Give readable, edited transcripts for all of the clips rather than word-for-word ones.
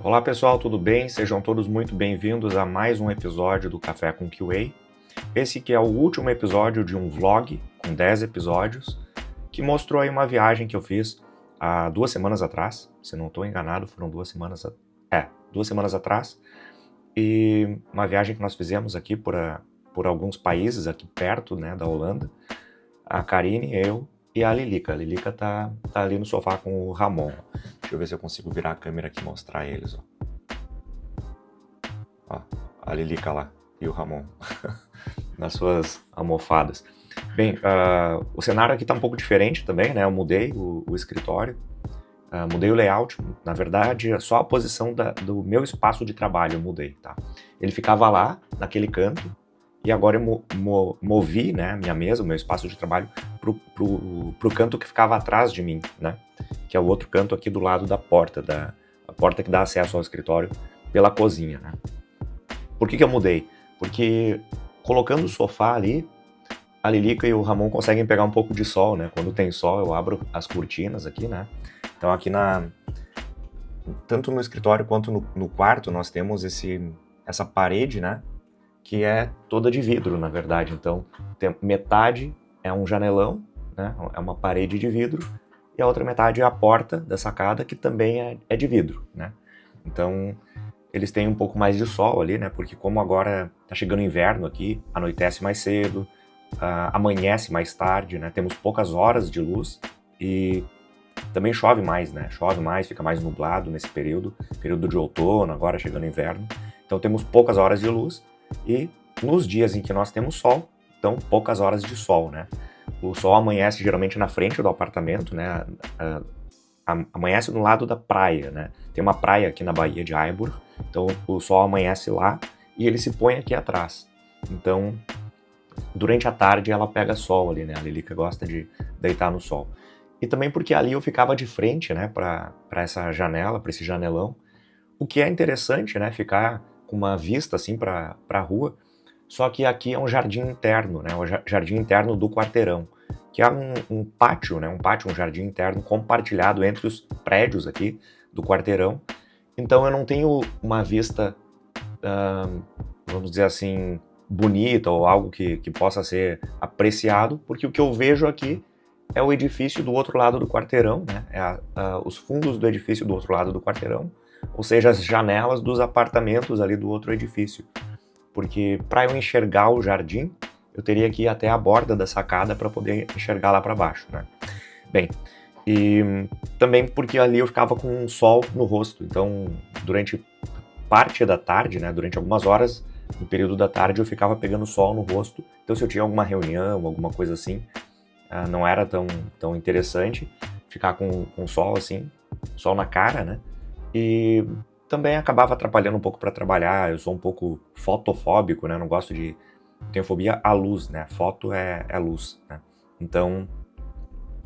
Olá pessoal, tudo bem? Sejam todos muito bem-vindos a mais um episódio do Café com QA. Esse que é o último episódio de um vlog com 10 episódios, que mostrou aí uma viagem que eu fiz há 2 semanas atrás. Se não estou enganado, foram 2 semanas atrás. E uma viagem que nós fizemos aqui por alguns países aqui perto, né, da Holanda. A Karine, eu e a Lilica. A Lilica tá ali no sofá com o Ramon. Deixa eu ver se eu consigo virar a câmera aqui e mostrar eles, ó. A Lilica lá e o Ramon nas suas almofadas. Bem, o cenário aqui tá um pouco diferente também, né? Eu mudei o escritório, mudei o layout. Na verdade, só a posição do meu espaço de trabalho eu mudei, tá? Ele ficava lá, naquele canto, e agora eu movi, né, minha mesa, o meu espaço de trabalho, pro canto que ficava atrás de mim, né? Que é o outro canto aqui do lado da porta, a porta que dá acesso ao escritório pela cozinha, né? Por que eu mudei? Porque colocando o sofá ali, a Lilica e o Ramon conseguem pegar um pouco de sol, né? Quando tem sol, eu abro as cortinas aqui, né? Então aqui tanto no escritório quanto no quarto nós temos essa parede, né? Que é toda de vidro, na verdade. Então, metade é um janelão, né? É uma parede de vidro, e a outra metade é a porta da sacada, que também é de vidro, né? Então, eles têm um pouco mais de sol ali, né? Porque como agora tá chegando inverno aqui, anoitece mais cedo, amanhece mais tarde, né? Temos poucas horas de luz e também chove mais, né? Chove mais, fica mais nublado nesse período de outono, agora chegando inverno. Então, temos poucas horas de luz. E nos dias em que nós temos sol, então poucas horas de sol, né? O sol amanhece geralmente na frente do apartamento, né? Amanhece no lado da praia, né? Tem uma praia aqui na Baía de Aiburg, então o sol amanhece lá e ele se põe aqui atrás. Então, durante a tarde ela pega sol ali, né? A Lilica gosta de deitar no sol. E também porque ali eu ficava de frente, né? Para essa janela, para esse janelão. O que é interessante, né? Ficar com uma vista assim para a rua, só que aqui é um jardim interno, né? O jardim interno do quarteirão, que é um pátio, né? Um jardim interno compartilhado entre os prédios aqui do quarteirão. Então eu não tenho uma vista, vamos dizer assim, bonita ou algo que possa ser apreciado, porque o que eu vejo aqui é o edifício do outro lado do quarteirão, né? Os fundos do edifício do outro lado do quarteirão, ou seja, as janelas dos apartamentos ali do outro edifício. Porque para eu enxergar o jardim, eu teria que ir até a borda da sacada para poder enxergar lá para baixo, né? Bem, e também porque ali eu ficava com um sol no rosto, então durante parte da tarde, né, durante algumas horas, no período da tarde eu ficava pegando sol no rosto, então se eu tinha alguma reunião, alguma coisa assim, não era tão interessante ficar com sol assim, sol na cara, né? E também acabava atrapalhando um pouco para trabalhar. Eu sou um pouco fotofóbico, né? Não gosto de... Tenho fobia à luz, né? Foto é luz, né? Então,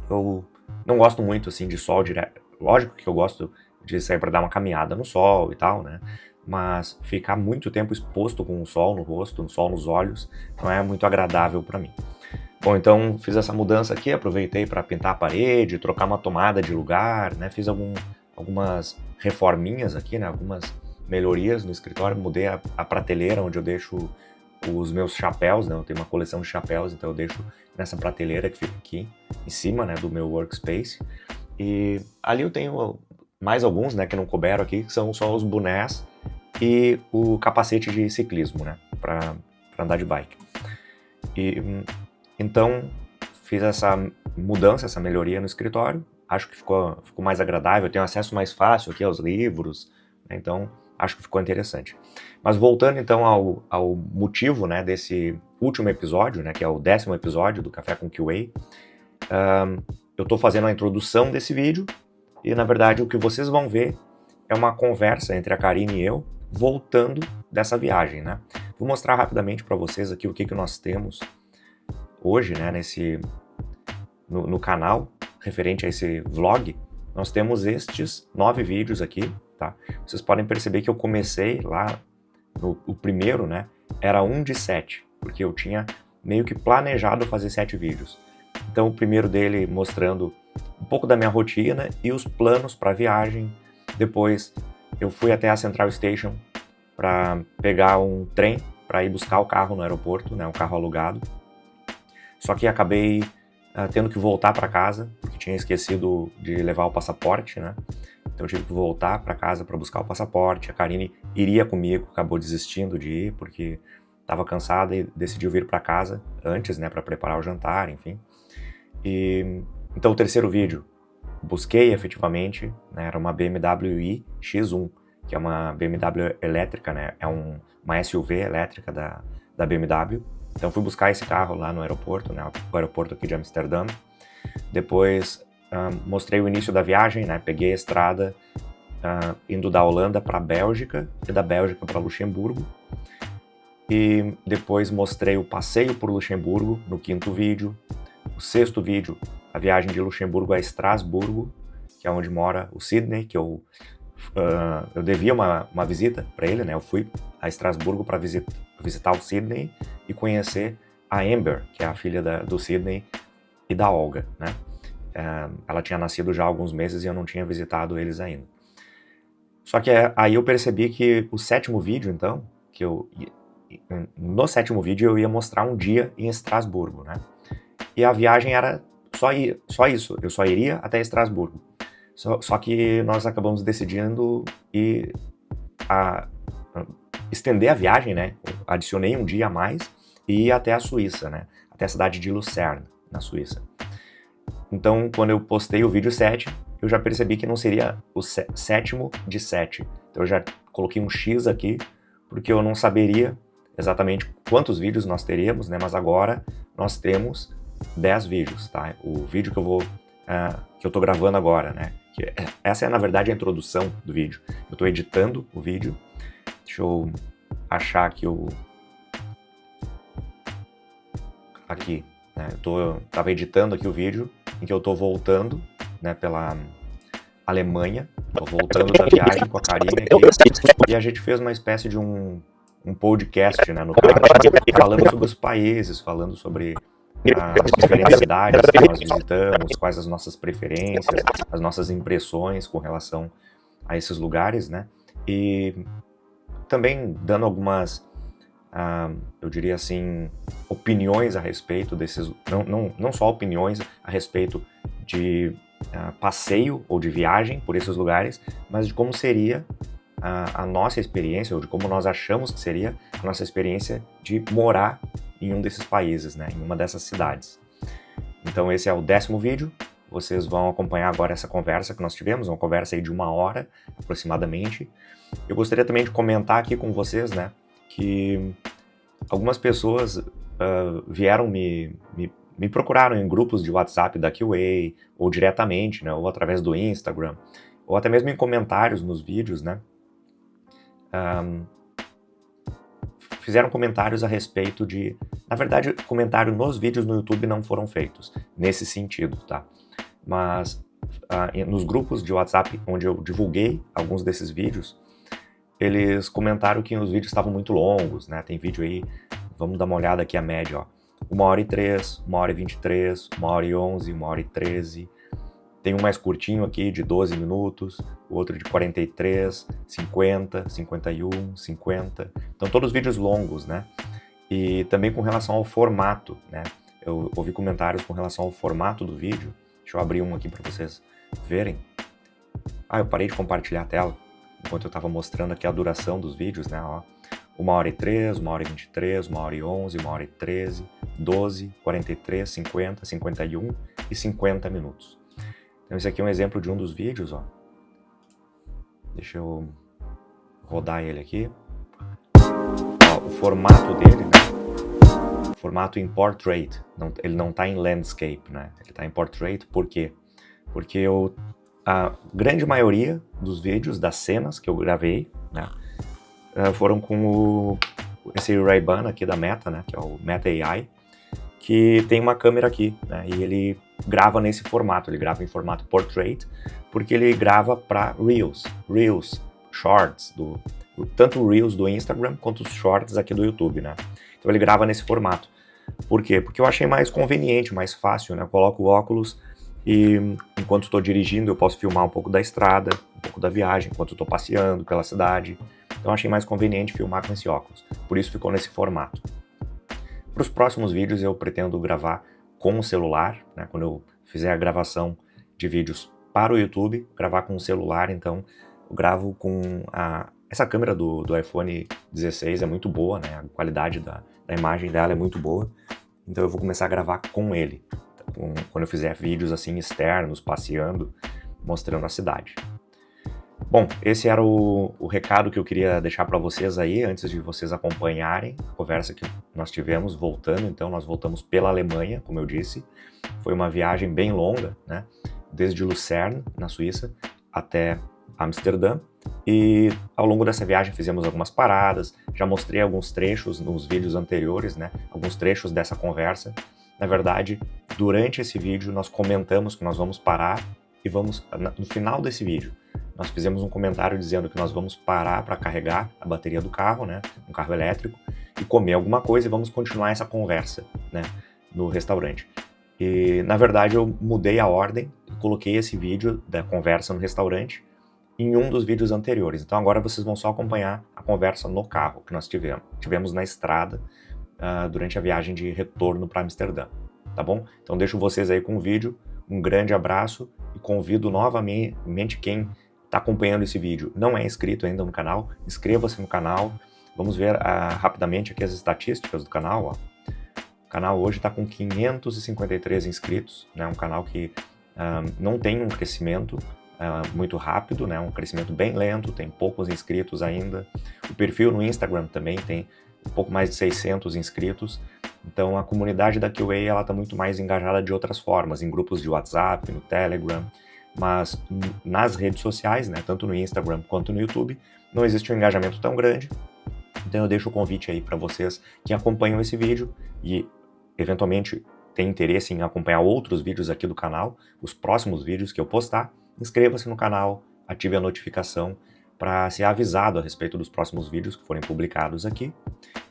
eu não gosto muito, assim, de sol direto. Lógico que eu gosto de sair para dar uma caminhada no sol e tal, né? Mas ficar muito tempo exposto com o sol no rosto, o sol nos olhos, não é muito agradável para mim. Bom, então fiz essa mudança aqui, aproveitei para pintar a parede, trocar uma tomada de lugar, né? Fiz algumas reforminhas aqui, né? Algumas melhorias no escritório, mudei a prateleira onde eu deixo os meus chapéus, né? Eu tenho uma coleção de chapéus, então eu deixo nessa prateleira que fica aqui em cima, né, do meu workspace. E ali eu tenho mais alguns, né, que não couberam aqui, que são só os bonés e o capacete de ciclismo, né, para andar de bike. E então fiz essa mudança, essa melhoria no escritório. Acho que ficou mais agradável, eu tenho acesso mais fácil aqui aos livros, né? Então acho que ficou interessante. Mas voltando então ao motivo, né, desse último episódio, né, que é o 10º episódio do Café com QA, eu estou fazendo a introdução desse vídeo e na verdade o que vocês vão ver é uma conversa entre a Karine e eu voltando dessa viagem, né? Vou mostrar rapidamente para vocês aqui o que nós temos hoje, né, no canal, referente a esse vlog. Nós temos estes 9 vídeos aqui, tá? Vocês podem perceber que eu comecei lá, o primeiro, né, era 1 de 7, porque eu tinha meio que planejado fazer 7 vídeos. Então o primeiro dele mostrando um pouco da minha rotina e os planos para a viagem, depois eu fui até a Central Station para pegar um trem para ir buscar o carro no aeroporto, né, um carro alugado. Só que acabei tendo que voltar para casa, porque tinha esquecido de levar o passaporte, né? Então eu tive que voltar para casa para buscar o passaporte. A Karine iria comigo, acabou desistindo de ir porque estava cansada e decidiu vir para casa antes, né, para preparar o jantar, enfim. Então o terceiro vídeo, busquei efetivamente, né, era uma BMW i X1, que é uma BMW elétrica, né, é uma SUV elétrica da BMW. Então fui buscar esse carro lá no aeroporto, né, o aeroporto aqui de Amsterdã. Depois mostrei o início da viagem, né, peguei a estrada indo da Holanda para a Bélgica e da Bélgica para Luxemburgo. E depois mostrei o passeio por Luxemburgo no quinto vídeo. O sexto vídeo, a viagem de Luxemburgo a Estrasburgo, que é onde mora o Sidney, que eu devia uma visita para ele, né? Eu fui a Estrasburgo para visitar o Sidney e conhecer a Amber, que é a filha do Sidney e da Olga, né? Ela tinha nascido já há alguns meses e eu não tinha visitado eles ainda. Só que aí eu percebi que o sétimo vídeo, então, no sétimo vídeo eu ia mostrar um dia em Estrasburgo, né? E a viagem era só isso, eu só iria até Estrasburgo. Só que nós acabamos decidindo estender a viagem, né? Adicionei um dia a mais e ir até a Suíça, né? Até a cidade de Lucerne, na Suíça. Então, quando eu postei o vídeo 7, eu já percebi que não seria o sétimo de 7. Então eu já coloquei um X aqui, porque eu não saberia exatamente quantos vídeos nós teríamos, né? Mas agora nós temos 10 vídeos, tá? O vídeo que eu tô gravando agora, né? Essa é, na verdade, a introdução do vídeo. Eu tô editando o vídeo. Deixa eu achar aqui aqui, né? Eu tava editando aqui o vídeo em que eu tô voltando, né, pela Alemanha. Tô voltando da viagem com a Karine aqui. E a gente fez uma espécie de um podcast, né, no carro, falando sobre os países, falando sobre as diferentes cidades que nós visitamos, quais as nossas preferências, as nossas impressões com relação a esses lugares, né? E também dando algumas, eu diria assim, opiniões a respeito desses, não só opiniões a respeito de passeio ou de viagem por esses lugares, mas de como seria a nossa experiência, ou de como nós achamos que seria a nossa experiência de morar em um desses países, né, em uma dessas cidades. Então esse é o 10º vídeo. Vocês vão acompanhar agora essa conversa que nós tivemos, uma conversa aí de 1 hora aproximadamente. Eu gostaria também de comentar aqui com vocês, né, que algumas pessoas vieram me procuraram em grupos de WhatsApp da QA, ou diretamente, né, ou através do Instagram, ou até mesmo em comentários nos vídeos, né, fizeram comentários a respeito de... Na verdade, comentário nos vídeos no YouTube não foram feitos nesse sentido, tá? Mas nos grupos de WhatsApp onde eu divulguei alguns desses vídeos, eles comentaram que os vídeos estavam muito longos, né? Tem vídeo aí, vamos dar uma olhada aqui a média, ó. 1h03, 1h23, 1h11, 1h13. Tem um mais curtinho aqui de 12 minutos, o outro de 43, 50, 51, 50. Então todos vídeos longos, né? E também com relação ao formato, né? Eu ouvi comentários com relação ao formato do vídeo. Deixa eu abrir um aqui para vocês verem. Eu parei de compartilhar a tela enquanto eu estava mostrando aqui a duração dos vídeos, né? Ó, 1h03, 1h23, 1h11, 1h13, 12, 43, 50, 51 e 50 minutos. Então esse aqui é um exemplo de um dos vídeos, ó. Deixa eu rodar ele aqui. Ó, o formato dele, né? O formato em portrait. Ele não está em landscape, né? Ele está em portrait. Por quê? Porque a grande maioria dos vídeos, das cenas que eu gravei, né, foram com esse Ray-Ban aqui da Meta, né? Que é o Meta AI, que tem uma câmera aqui, né? E ele grava nesse formato, ele grava em formato portrait, porque ele grava para Reels, Shorts, tanto o Reels do Instagram quanto os Shorts aqui do YouTube, né? Então ele grava nesse formato. Por quê? Porque eu achei mais conveniente, mais fácil, né? Eu coloco o óculos E enquanto estou dirigindo, eu posso filmar um pouco da estrada, um pouco da viagem, enquanto estou passeando pela cidade. Então achei mais conveniente filmar com esse óculos, por isso ficou nesse formato. Para os próximos vídeos eu pretendo gravar com o celular, né? Quando eu fizer a gravação de vídeos para o YouTube, gravar com o celular, então eu gravo com essa câmera do iPhone 16 é muito boa, né? A qualidade da imagem dela é muito boa, então eu vou começar a gravar com ele, quando eu fizer vídeos assim externos, passeando, mostrando a cidade. Bom, esse era o recado que eu queria deixar para vocês aí, antes de vocês acompanharem a conversa que nós tivemos voltando. Então, nós voltamos pela Alemanha, como eu disse. Foi uma viagem bem longa, né? Desde Lucerne, na Suíça, até Amsterdã. E ao longo dessa viagem fizemos algumas paradas, já mostrei alguns trechos nos vídeos anteriores, né? Alguns trechos dessa conversa. Na verdade, durante esse vídeo, nós comentamos que nós vamos parar e vamos, no final desse vídeo, nós fizemos um comentário dizendo que nós vamos parar para carregar a bateria do carro, né, um carro elétrico, e comer alguma coisa e vamos continuar essa conversa, né, no restaurante. E, na verdade, eu mudei a ordem e coloquei esse vídeo da conversa no restaurante em um dos vídeos anteriores. Então agora vocês vão só acompanhar a conversa no carro que nós tivemos na estrada durante a viagem de retorno para Amsterdã, tá bom? Então deixo vocês aí com o vídeo, um grande abraço e convido novamente quem está acompanhando esse vídeo, não é inscrito ainda no canal, inscreva-se no canal. Vamos ver rapidamente aqui as estatísticas do canal. Ó. O canal hoje está com 553 inscritos, né? Um canal que não tem um crescimento muito rápido, né? Um crescimento bem lento, tem poucos inscritos ainda. O perfil no Instagram também tem um pouco mais de 600 inscritos. Então a comunidade da QA está muito mais engajada de outras formas, em grupos de WhatsApp, no Telegram, mas nas redes sociais, né, tanto no Instagram quanto no YouTube, não existe um engajamento tão grande. Então eu deixo o convite aí para vocês que acompanham esse vídeo e eventualmente têm interesse em acompanhar outros vídeos aqui do canal, os próximos vídeos que eu postar, inscreva-se no canal, ative a notificação para ser avisado a respeito dos próximos vídeos que forem publicados aqui.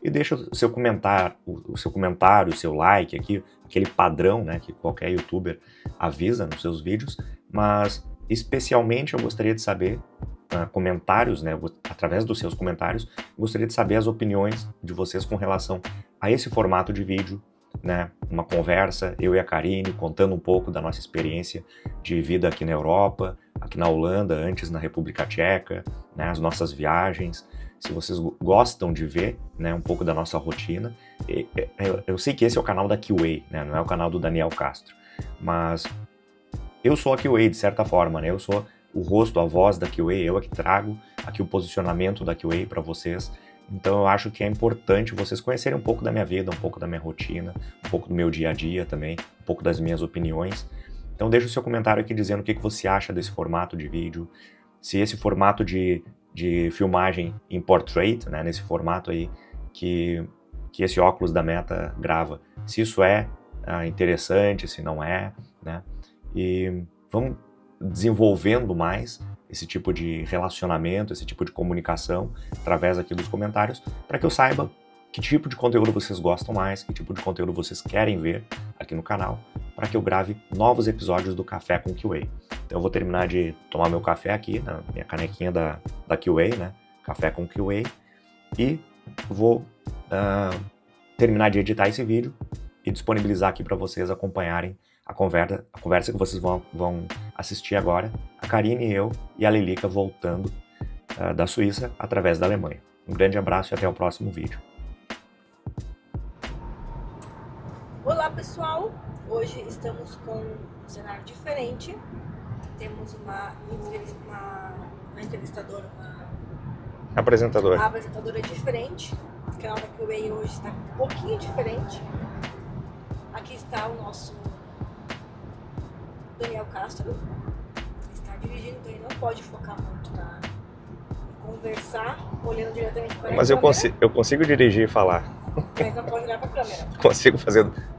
E deixa o seu comentário, o seu like aqui, aquele padrão, né, que qualquer youtuber avisa nos seus vídeos, mas especialmente eu gostaria de saber comentários, né, através dos seus comentários, gostaria de saber as opiniões de vocês com relação a esse formato de vídeo, né, uma conversa, eu e a Karine, contando um pouco da nossa experiência de vida aqui na Europa, aqui na Holanda, antes na República Tcheca, né, as nossas viagens. Se vocês gostam de ver, né, um pouco da nossa rotina, eu sei que esse é o canal da QA, né, não é o canal do Daniel Castro, mas eu sou a QA de certa forma, né, eu sou o rosto, a voz da QA, eu é que trago aqui o posicionamento da QA para vocês. Então eu acho que é importante vocês conhecerem um pouco da minha vida, um pouco da minha rotina, um pouco do meu dia a dia também, um pouco das minhas opiniões. Então deixa o seu comentário aqui dizendo o que você acha desse formato de vídeo, se esse formato de filmagem em portrait, né, nesse formato aí que esse óculos da Meta grava, se isso é interessante, se não é, né? E vamos desenvolvendo mais esse tipo de relacionamento, esse tipo de comunicação através aqui dos comentários, para que eu saiba que tipo de conteúdo vocês gostam mais, que tipo de conteúdo vocês querem ver aqui no canal, para que eu grave novos episódios do Café com QA. Então eu vou terminar de tomar meu café aqui, na minha canequinha da QA, né? Café com QA, e vou terminar de editar esse vídeo e disponibilizar aqui para vocês acompanharem a conversa que vocês vão assistir agora, a Karine e eu e a Lilica voltando da Suíça através da Alemanha. Um grande abraço e até o próximo vídeo. Olá pessoal, hoje estamos com um cenário diferente, temos uma entrevistadora, uma apresentadora diferente, o canal da QA hoje está um pouquinho diferente. Aqui está o nosso Daniel Castro, está dirigindo, então ele não pode focar muito em conversar, olhando diretamente para a câmera. Mas eu consigo dirigir e falar. Mas não pode olhar para a câmera.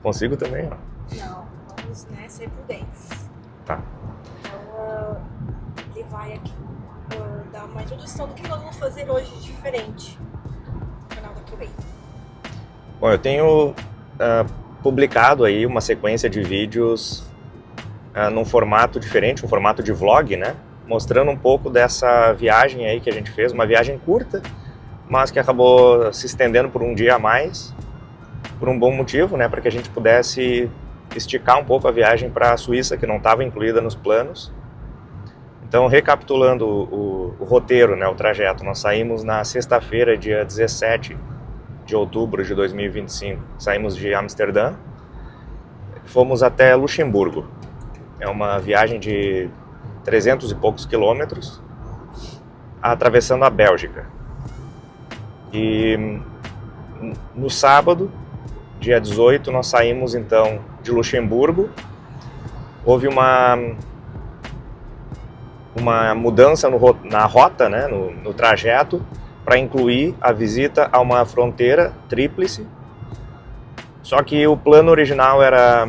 Consigo também, ó. Não, vamos ser prudentes. Tá. Então, ele vai aqui dar uma introdução do que nós vamos fazer hoje de diferente no canal da QA. Bom, eu tenho publicado aí uma sequência de vídeos num formato diferente, um formato de vlog, né? Mostrando um pouco dessa viagem aí que a gente fez, uma viagem curta, mas que acabou se estendendo por um dia a mais, por um bom motivo, né? Para que a gente pudesse esticar um pouco a viagem para a Suíça, que não estava incluída nos planos. Então, recapitulando o roteiro, né, o trajeto, nós saímos na sexta-feira, dia 17 de outubro de 2025, saímos de Amsterdã, fomos até Luxemburgo. É uma viagem de 300 e poucos quilômetros, atravessando a Bélgica. E no sábado, dia 18, nós saímos então de Luxemburgo. Houve uma mudança na rota, né, no trajeto, para incluir a visita a uma fronteira tríplice. Só que o plano original era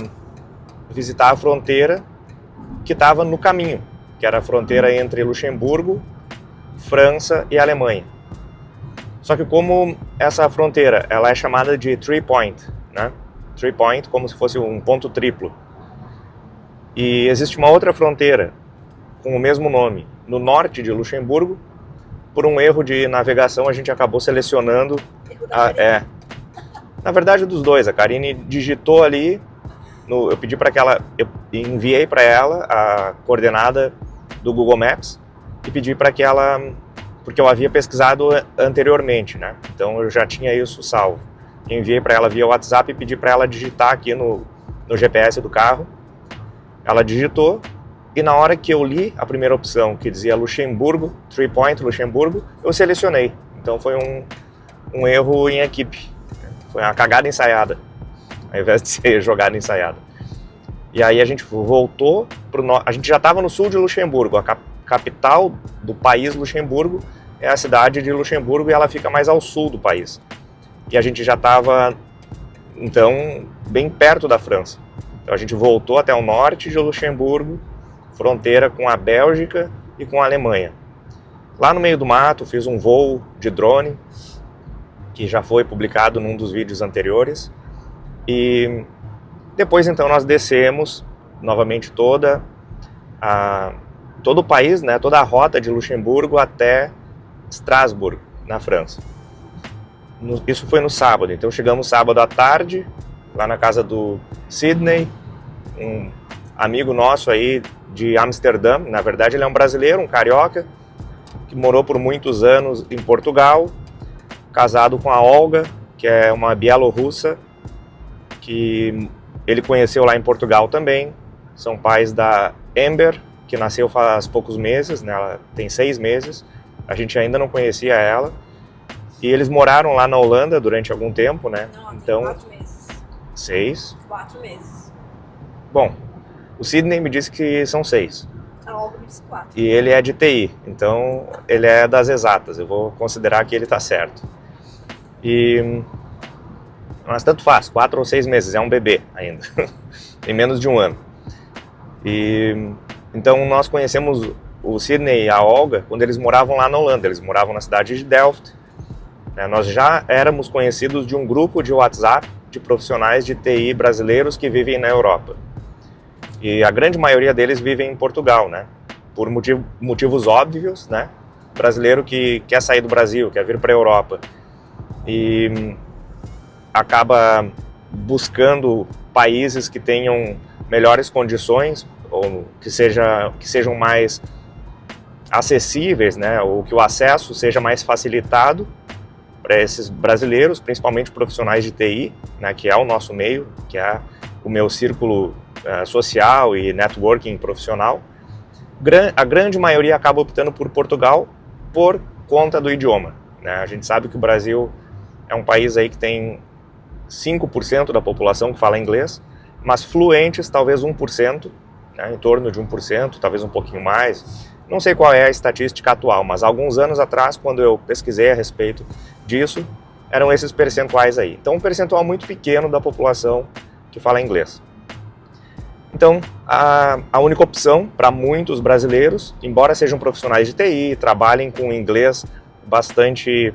visitar a fronteira que estava no caminho, que era a fronteira entre Luxemburgo, França e Alemanha. Só que como essa fronteira ela é chamada de three point, né? Three point, como se fosse um ponto triplo. E existe uma outra fronteira com o mesmo nome no norte de Luxemburgo. Por um erro de navegação a gente acabou selecionando na verdade dos dois. A Karine digitou ali, eu pedi para que eu enviei para ela a coordenada do Google Maps e pedi para que ela, porque eu havia pesquisado anteriormente, né? Então eu já tinha isso salvo. Enviei para ela via WhatsApp e pedi para ela digitar aqui no GPS do carro. Ela digitou e na hora que eu li a primeira opção, que dizia Luxemburgo, 3 Point Luxemburgo, eu selecionei. Então foi um erro em equipe. Foi uma cagada ensaiada, ao invés de ser jogada ensaiada. E aí a gente voltou a gente já estava no sul de Luxemburgo. A capital do país, Luxemburgo, é a cidade de Luxemburgo e ela fica mais ao sul do país. E a gente já estava, então, bem perto da França. Então a gente voltou até o norte de Luxemburgo, fronteira com a Bélgica e com a Alemanha. Lá no meio do mato fiz um voo de drone, que já foi publicado num dos vídeos anteriores. E depois então nós descemos novamente todo o país, né, toda a rota de Luxemburgo até Estrasburgo, na França. Isso foi no sábado, então chegamos sábado à tarde, lá na casa do Sidney, um amigo nosso aí de Amsterdã. Na verdade ele é um brasileiro, um carioca, que morou por muitos anos em Portugal, casado com a Olga, que é uma bielorrussa, que ele conheceu lá em Portugal também. São pais da Amber, que nasceu faz poucos meses, né? Ela tem 6 meses, a gente ainda não conhecia ela. E eles moraram lá na Holanda durante algum tempo, né? Não, então, 4 meses. 6? 4 meses. Bom, o Sidney me disse que são 6. A Olga me disse 4. E ele é de TI, então ele é das exatas, eu vou considerar que ele está certo. Mas tanto faz, 4 ou 6 meses, é um bebê ainda, em menos de um ano. Então nós conhecemos o Sidney e a Olga quando eles moravam lá na Holanda, eles moravam na cidade de Delft. Nós já éramos conhecidos de um grupo de WhatsApp de profissionais de TI brasileiros que vivem na Europa. E a grande maioria deles vivem em Portugal, né? Por motivos óbvios, né? Brasileiro que quer sair do Brasil, quer vir para a Europa e acaba buscando países que tenham melhores condições ou que sejam mais acessíveis, né? Ou que o acesso seja mais facilitado para esses brasileiros, principalmente profissionais de TI, né? Que é o nosso meio, que é o meu círculo social e networking profissional. A grande maioria acaba optando por Portugal por conta do idioma, né? A gente sabe que o Brasil é um país aí que tem 5% da população que fala inglês, mas fluentes talvez 1%, né? Em torno de 1%, talvez um pouquinho mais. Não sei qual é a estatística atual, mas alguns anos atrás, quando eu pesquisei a respeito disso, eram esses percentuais aí. Então, um percentual muito pequeno da população que fala inglês. Então, a única opção para muitos brasileiros, embora sejam profissionais de TI, trabalhem com inglês bastante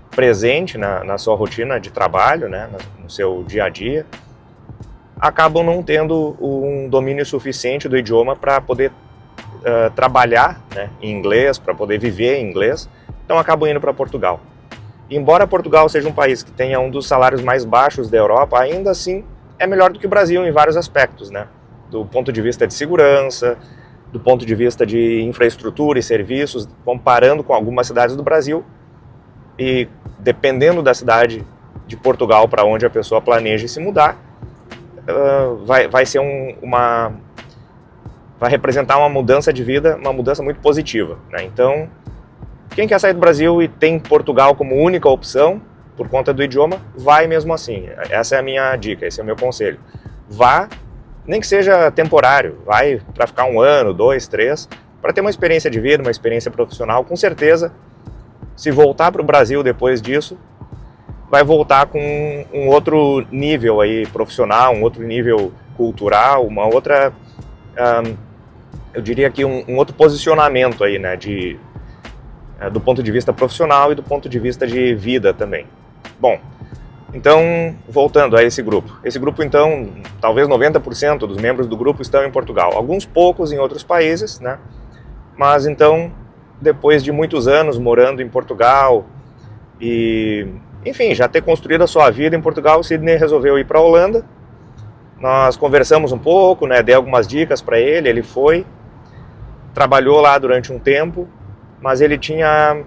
presente na sua rotina de trabalho, né, no seu dia a dia, acabam não tendo um domínio suficiente do idioma para poder trabalhar, né, em inglês, para poder viver em inglês, então acabam indo para Portugal. E embora Portugal seja um país que tenha um dos salários mais baixos da Europa, ainda assim é melhor do que o Brasil em vários aspectos, né? Do ponto de vista de segurança, do ponto de vista de infraestrutura e serviços, comparando com algumas cidades do Brasil, e dependendo da cidade de Portugal para onde a pessoa planeja se mudar, vai ser vai representar uma mudança de vida, uma mudança muito positiva, né? Então, quem quer sair do Brasil e tem Portugal como única opção, por conta do idioma, vai mesmo assim. Essa é a minha dica, esse é o meu conselho. Vá, nem que seja temporário, vai para ficar 1 ano, 2, 3, para ter uma experiência de vida, uma experiência profissional. Com certeza, se voltar para o Brasil depois disso, vai voltar com um outro nível aí profissional, um outro nível cultural, uma outra, eu diria que um outro posicionamento aí, né, do ponto de vista profissional e do ponto de vista de vida também. Bom, então, voltando a esse grupo. Esse grupo, então, talvez 90% dos membros do grupo estão em Portugal. Alguns poucos em outros países, né? Mas, então, depois de muitos anos morando em Portugal e, enfim, já ter construído a sua vida em Portugal, o Sidney resolveu ir para a Holanda. Nós conversamos um pouco, né? Dei algumas dicas para ele, ele foi, trabalhou lá durante um tempo, mas ele tinha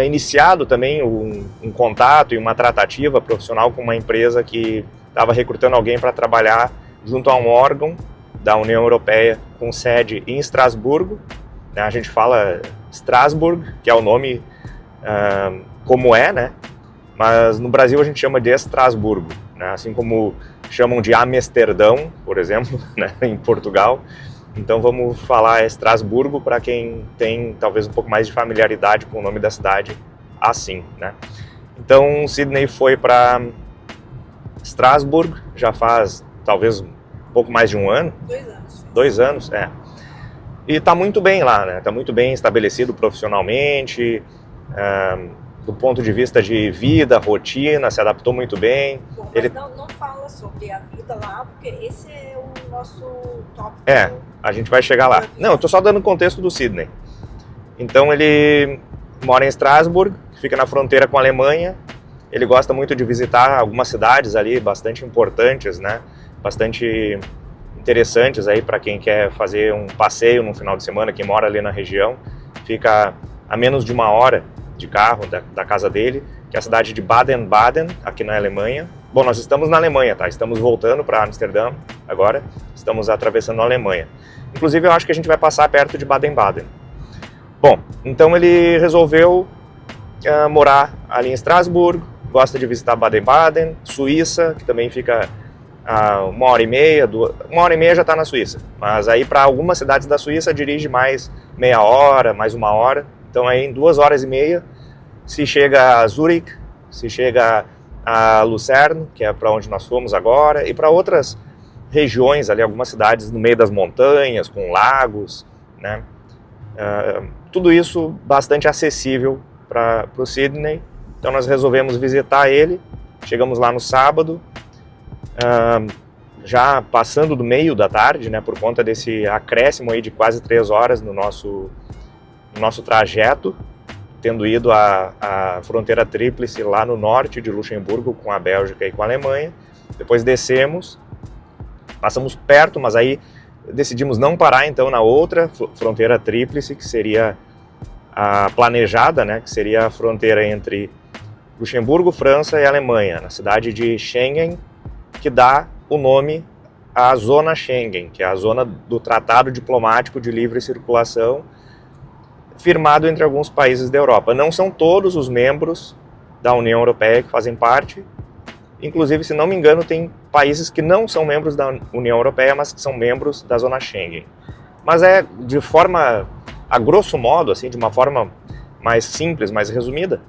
iniciado também um contato e uma tratativa profissional com uma empresa que estava recrutando alguém para trabalhar junto a um órgão da União Europeia com sede em Estrasburgo, né? A gente fala Strasbourg, que é o nome como é, né? Mas no Brasil a gente chama de Estrasburgo, né? Assim como chamam de Amsterdão, por exemplo, né? Em Portugal. Então vamos falar Estrasburgo para quem tem talvez um pouco mais de familiaridade com o nome da cidade assim, né? Então Sidney foi para Estrasburgo já faz talvez um pouco mais de 1 ano. 2 anos. 2 anos, é. E está muito bem lá, né? Está muito bem estabelecido profissionalmente, do ponto de vista de vida, rotina, se adaptou muito bem. Bom, mas não fala sobre a vida lá, porque esse é o nosso tópico. A gente vai chegar lá. Não, eu tô só dando o contexto do Sidney. Então ele mora em Estrasburgo, que fica na fronteira com a Alemanha. Ele gosta muito de visitar algumas cidades ali bastante importantes, né? Bastante interessantes aí para quem quer fazer um passeio no final de semana, quem mora ali na região. Fica a menos de 1 hora de carro da casa dele, que é a cidade de Baden-Baden, aqui na Alemanha. Bom, nós estamos na Alemanha, tá? Estamos voltando para Amsterdã agora, estamos atravessando a Alemanha. Inclusive, eu acho que a gente vai passar perto de Baden-Baden. Bom, então ele resolveu morar ali em Estrasburgo, gosta de visitar Baden-Baden, Suíça, que também fica a 1h30, 1h30 já está na Suíça. Mas aí para algumas cidades da Suíça dirige mais meia hora, mais 1 hora. Então aí em 2h30 se chega a Zurique, se chega a Lucerno, que é para onde nós fomos agora, e para outras regiões ali, algumas cidades no meio das montanhas, com lagos, né? Tudo isso bastante acessível para o Sidney. Então nós resolvemos visitar ele, chegamos lá no sábado, já passando do meio da tarde, né, por conta desse acréscimo aí de quase 3 horas no nosso trajeto, tendo ido à fronteira tríplice lá no norte de Luxemburgo com a Bélgica e com a Alemanha. Depois descemos, passamos perto, mas aí decidimos não parar então na outra fronteira tríplice, que seria a planejada, né, que seria a fronteira entre Luxemburgo, França e Alemanha, na cidade de Schengen, que dá o nome à Zona Schengen, que é a zona do Tratado Diplomático de Livre Circulação, firmado entre alguns países da Europa. Não são todos os membros da União Europeia que fazem parte, inclusive, se não me engano, tem países que não são membros da União Europeia, mas que são membros da Zona Schengen. Mas de forma, a grosso modo, assim, de uma forma mais simples, mais resumida,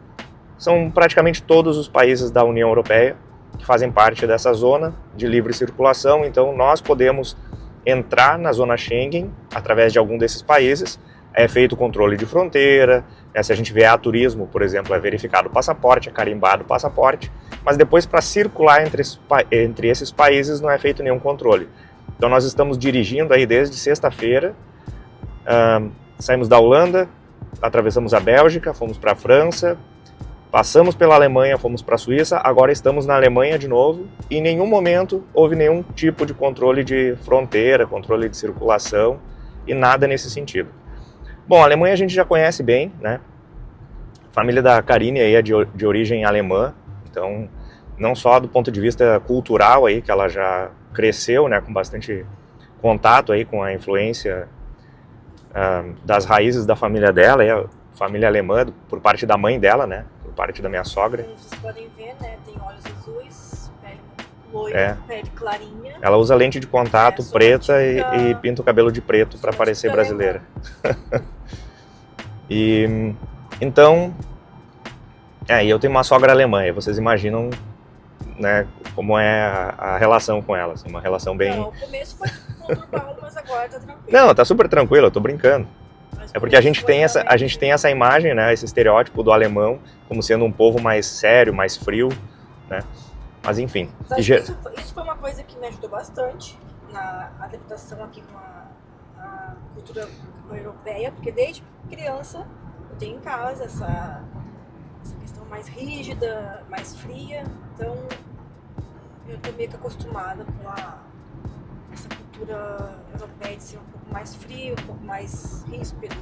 são praticamente todos os países da União Europeia que fazem parte dessa zona de livre circulação. Então nós podemos entrar na Zona Schengen através de algum desses países. é feito o controle de fronteira, né? Se a gente vier a turismo, por exemplo, é verificado o passaporte, é carimbado o passaporte, mas depois para circular entre esses países não é feito nenhum controle. Então nós estamos dirigindo aí desde sexta-feira, saímos da Holanda, atravessamos a Bélgica, fomos para a França, passamos pela Alemanha, fomos para a Suíça, agora estamos na Alemanha de novo e em nenhum momento houve nenhum tipo de controle de fronteira, controle de circulação e nada nesse sentido. Bom, a Alemanha a gente já conhece bem, né? A família da Karine aí é de origem alemã, então não só do ponto de vista cultural aí, que ela já cresceu, né, com bastante contato aí com a influência das raízes da família dela, aí, a família alemã por parte da mãe dela, né, por parte da minha sogra. Como vocês podem ver, né, tem olhos azuis, pele loira, pele clarinha. Ela usa lente de contato preta e pinta o cabelo de preto para parecer brasileira. E então, e eu tenho uma sogra alemã, e vocês imaginam, né, como é a relação com ela, assim, uma relação bem... Não, o começo foi conturbado, mas agora tá tranquilo. Não, tá super tranquilo, eu tô brincando. É porque a gente tem essa imagem, né, esse estereótipo do alemão como sendo um povo mais sério, mais frio, né, mas enfim. Isso foi uma coisa que me ajudou bastante na adaptação aqui com a cultura europeia, porque desde criança eu tenho em casa essa questão mais rígida, mais fria, então eu tô meio que acostumada com essa cultura europeia de ser um pouco mais frio, um pouco mais ríspido.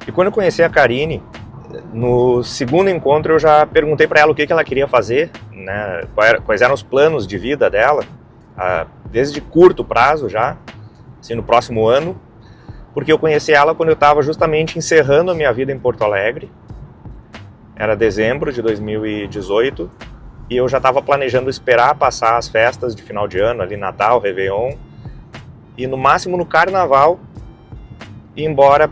E quando eu conheci a Karine, no segundo encontro eu já perguntei para ela o que ela queria fazer, né, quais eram os planos de vida dela, desde curto prazo já, assim, no próximo ano, porque eu conheci ela quando eu estava justamente encerrando a minha vida em Porto Alegre. Era dezembro de 2018 e eu já estava planejando esperar passar as festas de final de ano, ali Natal, Réveillon, e no máximo no Carnaval ir embora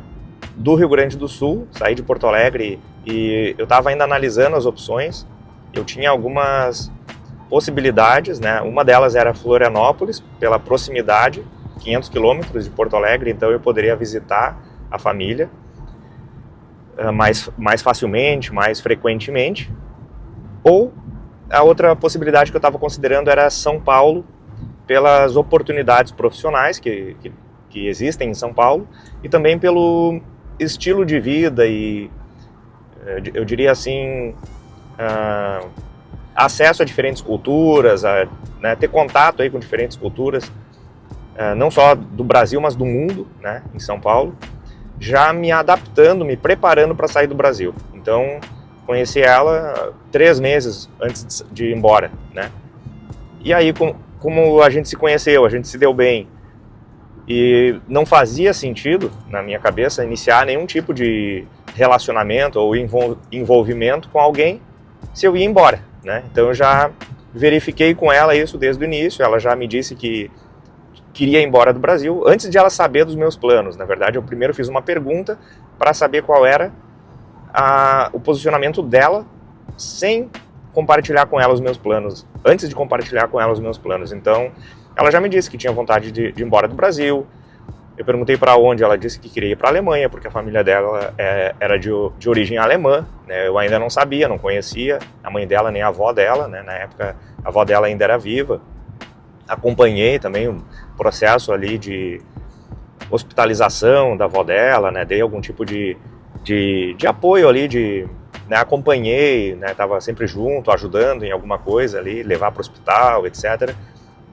do Rio Grande do Sul, sair de Porto Alegre, e eu estava ainda analisando as opções. Eu tinha algumas possibilidades, né? Uma delas era Florianópolis, pela proximidade, 500 quilômetros de Porto Alegre, então eu poderia visitar a família mais facilmente, mais frequentemente. Ou a outra possibilidade que eu estava considerando era São Paulo, pelas oportunidades profissionais que existem em São Paulo e também pelo estilo de vida e, eu diria assim, acesso a diferentes culturas, né, ter contato aí com diferentes culturas, não só do Brasil, mas do mundo, né, em São Paulo, já me adaptando, me preparando para sair do Brasil. Então, conheci ela 3 meses antes de ir embora, né? E aí, como a gente se conheceu, a gente se deu bem, e não fazia sentido, na minha cabeça, iniciar nenhum tipo de relacionamento ou envolvimento com alguém se eu ia embora, né? Então eu já verifiquei com ela isso desde o início, ela já me disse que queria ir embora do Brasil, antes de ela saber dos meus planos. Na verdade, eu primeiro fiz uma pergunta para saber qual era o posicionamento dela, sem compartilhar com ela os meus planos, antes de compartilhar com ela os meus planos. Então, ela já me disse que tinha vontade de ir embora do Brasil. Eu perguntei para onde, ela disse que queria ir para a Alemanha, porque a família dela era de origem alemã, né? Eu ainda não sabia, não conhecia a mãe dela nem a avó dela, né? Na época, a avó dela ainda era viva. Acompanhei também o processo ali de hospitalização da avó dela, né? Dei algum tipo de apoio ali, né? Acompanhei, né? Tava sempre junto, ajudando em alguma coisa ali, levar para o hospital, etc.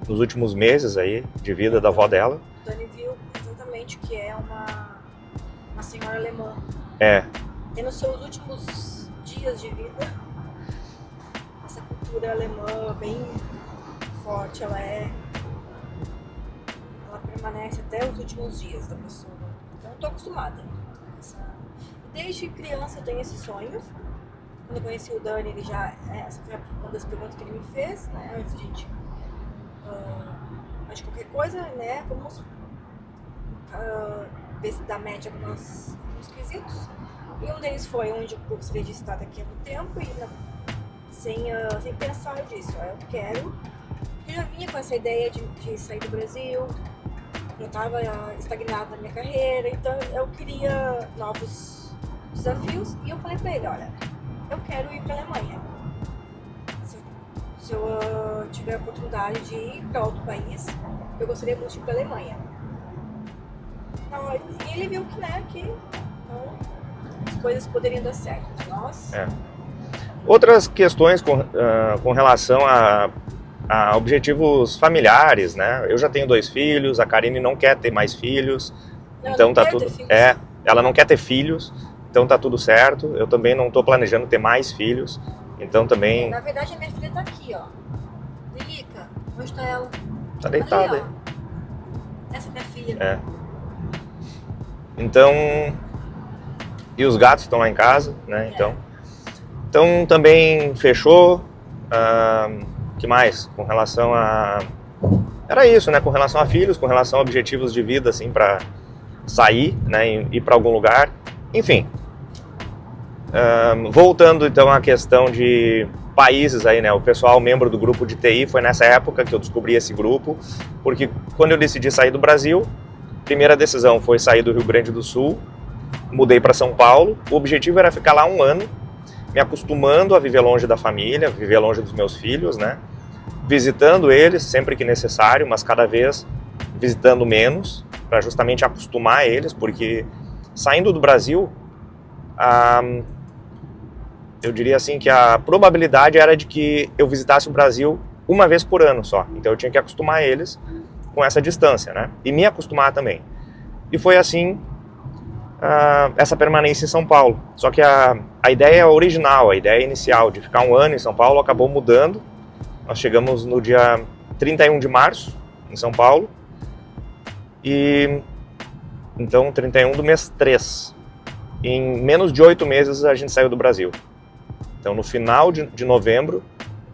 Nos últimos meses aí de vida da avó dela. Dani viu exatamente que é uma senhora alemã. E nos seus últimos dias de vida, essa cultura alemã bem forte, ela permanece até os últimos dias da pessoa. Então eu tô acostumada. Desde criança eu tenho esse sonho. Quando eu conheci o Dani, essa foi uma das perguntas que ele me fez, né? Antes de a gente de qualquer coisa, né? Vamos ver se dá média alguns quesitos. E um deles foi onde eu gostaria de estar daqui a muito tempo e sem pensar disso. Eu quero. Eu já vinha com essa ideia de sair do Brasil, eu estava estagnada na minha carreira, então eu queria novos desafios e eu falei pra ele, olha, eu quero ir pra Alemanha. Se eu tiver a oportunidade de ir para outro país, eu gostaria muito de ir pra Alemanha. Então, e ele viu que, né, que então, as coisas poderiam dar certo. Nossa. Outras questões com relação a objetivos familiares, né? Eu já tenho 2 filhos, a Karine não quer ter mais filhos, Não, então não tá quero tudo. ter filhos. Ela não quer ter filhos, então tá tudo certo. Eu também não tô planejando ter mais filhos, então também. Na verdade, a minha filha tá aqui, ó. Lilica, onde tá ela? Tá deitada aí. Ali, ó. Essa é minha filha. É. Então, e os gatos estão lá em casa, né? Então também fechou. Que mais? Com relação a... Era isso, né? Com relação a filhos, com relação a objetivos de vida, assim, para sair, né? E ir para algum lugar. Enfim. Voltando, então, à questão de países aí, né? O pessoal, membro do grupo de TI, foi nessa época que eu descobri esse grupo, porque quando eu decidi sair do Brasil, a primeira decisão foi sair do Rio Grande do Sul, mudei para São Paulo. O objetivo era ficar lá 1 ano, me acostumando a viver longe da família, viver longe dos meus filhos, né? Visitando eles sempre que necessário, mas cada vez visitando menos, para justamente acostumar eles, porque saindo do Brasil, eu diria assim que a probabilidade era de que eu visitasse o Brasil 1 vez por ano só. Então eu tinha que acostumar eles com essa distância, né? E me acostumar também. E foi assim essa permanência em São Paulo. Só que a ideia original, a ideia inicial de ficar 1 ano em São Paulo acabou mudando. Nós chegamos no dia 31 de março em São Paulo. E então 31 do mês 3. Em menos de 8 meses a gente saiu do Brasil. Então no final de novembro,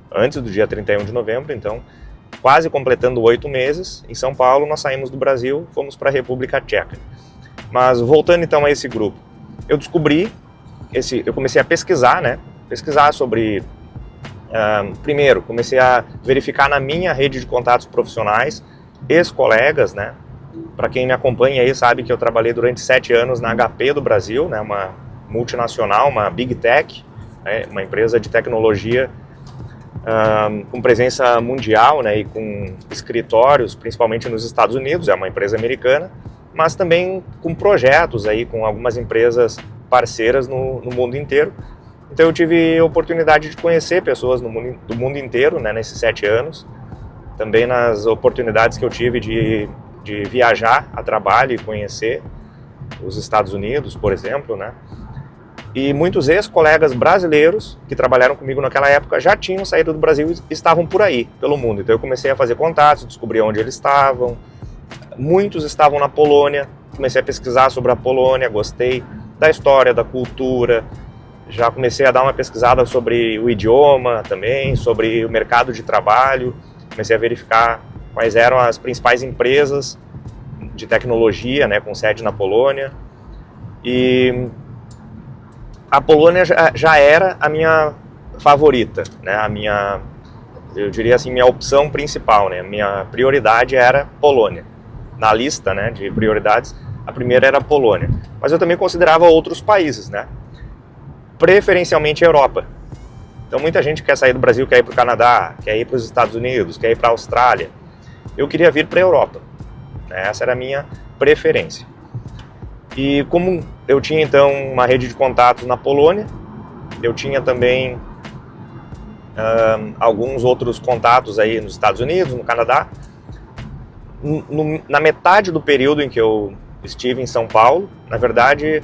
antes do dia 31 de novembro, então quase completando 8 meses, em São Paulo nós saímos do Brasil, fomos para a República Tcheca. Mas voltando então a esse grupo, eu descobri, eu comecei a pesquisar, né? Pesquisar sobre, primeiro, comecei a verificar na minha rede de contatos profissionais, ex-colegas, né? Para quem me acompanha aí sabe que eu trabalhei durante 7 anos na HP do Brasil, né? Uma multinacional, uma Big Tech, né? Uma empresa de tecnologia com presença mundial, né? E com escritórios, principalmente nos Estados Unidos, é uma empresa americana, mas também com projetos aí, com algumas empresas parceiras no mundo inteiro. Então eu tive a oportunidade de conhecer pessoas do mundo inteiro, né, nesses 7 anos. Também nas oportunidades que eu tive de viajar a trabalho e conhecer os Estados Unidos, por exemplo, né. E muitos ex-colegas brasileiros que trabalharam comigo naquela época já tinham saído do Brasil e estavam por aí, pelo mundo. Então eu comecei a fazer contatos, descobri onde eles estavam. Muitos estavam na Polônia, comecei a pesquisar sobre a Polônia, gostei da história, da cultura, já comecei a dar uma pesquisada sobre o idioma também, sobre o mercado de trabalho, comecei a verificar quais eram as principais empresas de tecnologia, né, com sede na Polônia. E a Polônia já era a minha favorita, né, eu diria assim, minha opção principal, né, minha prioridade era Polônia. Na lista, né, de prioridades, a primeira era a Polônia. Mas eu também considerava outros países, né? Preferencialmente a Europa. Então muita gente quer sair do Brasil, quer ir para o Canadá, quer ir para os Estados Unidos, quer ir para a Austrália. Eu queria vir para a Europa. Essa era a minha preferência. E como eu tinha então uma rede de contatos na Polônia, eu tinha também alguns outros contatos aí nos Estados Unidos, no Canadá. Na metade do período em que eu estive em São Paulo, na verdade,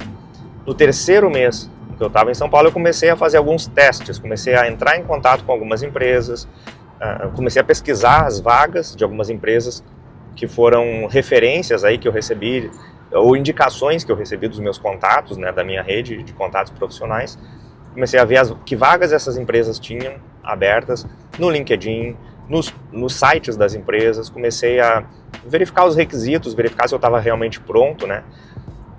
no 3º mês que eu estava em São Paulo, eu comecei a fazer alguns testes, comecei a entrar em contato com algumas empresas, comecei a pesquisar as vagas de algumas empresas que foram referências aí que eu recebi, ou indicações que eu recebi dos meus contatos, né, da minha rede de contatos profissionais. Comecei a ver que vagas essas empresas tinham abertas no LinkedIn, nos sites das empresas, comecei a verificar os requisitos, verificar se eu estava realmente pronto, né?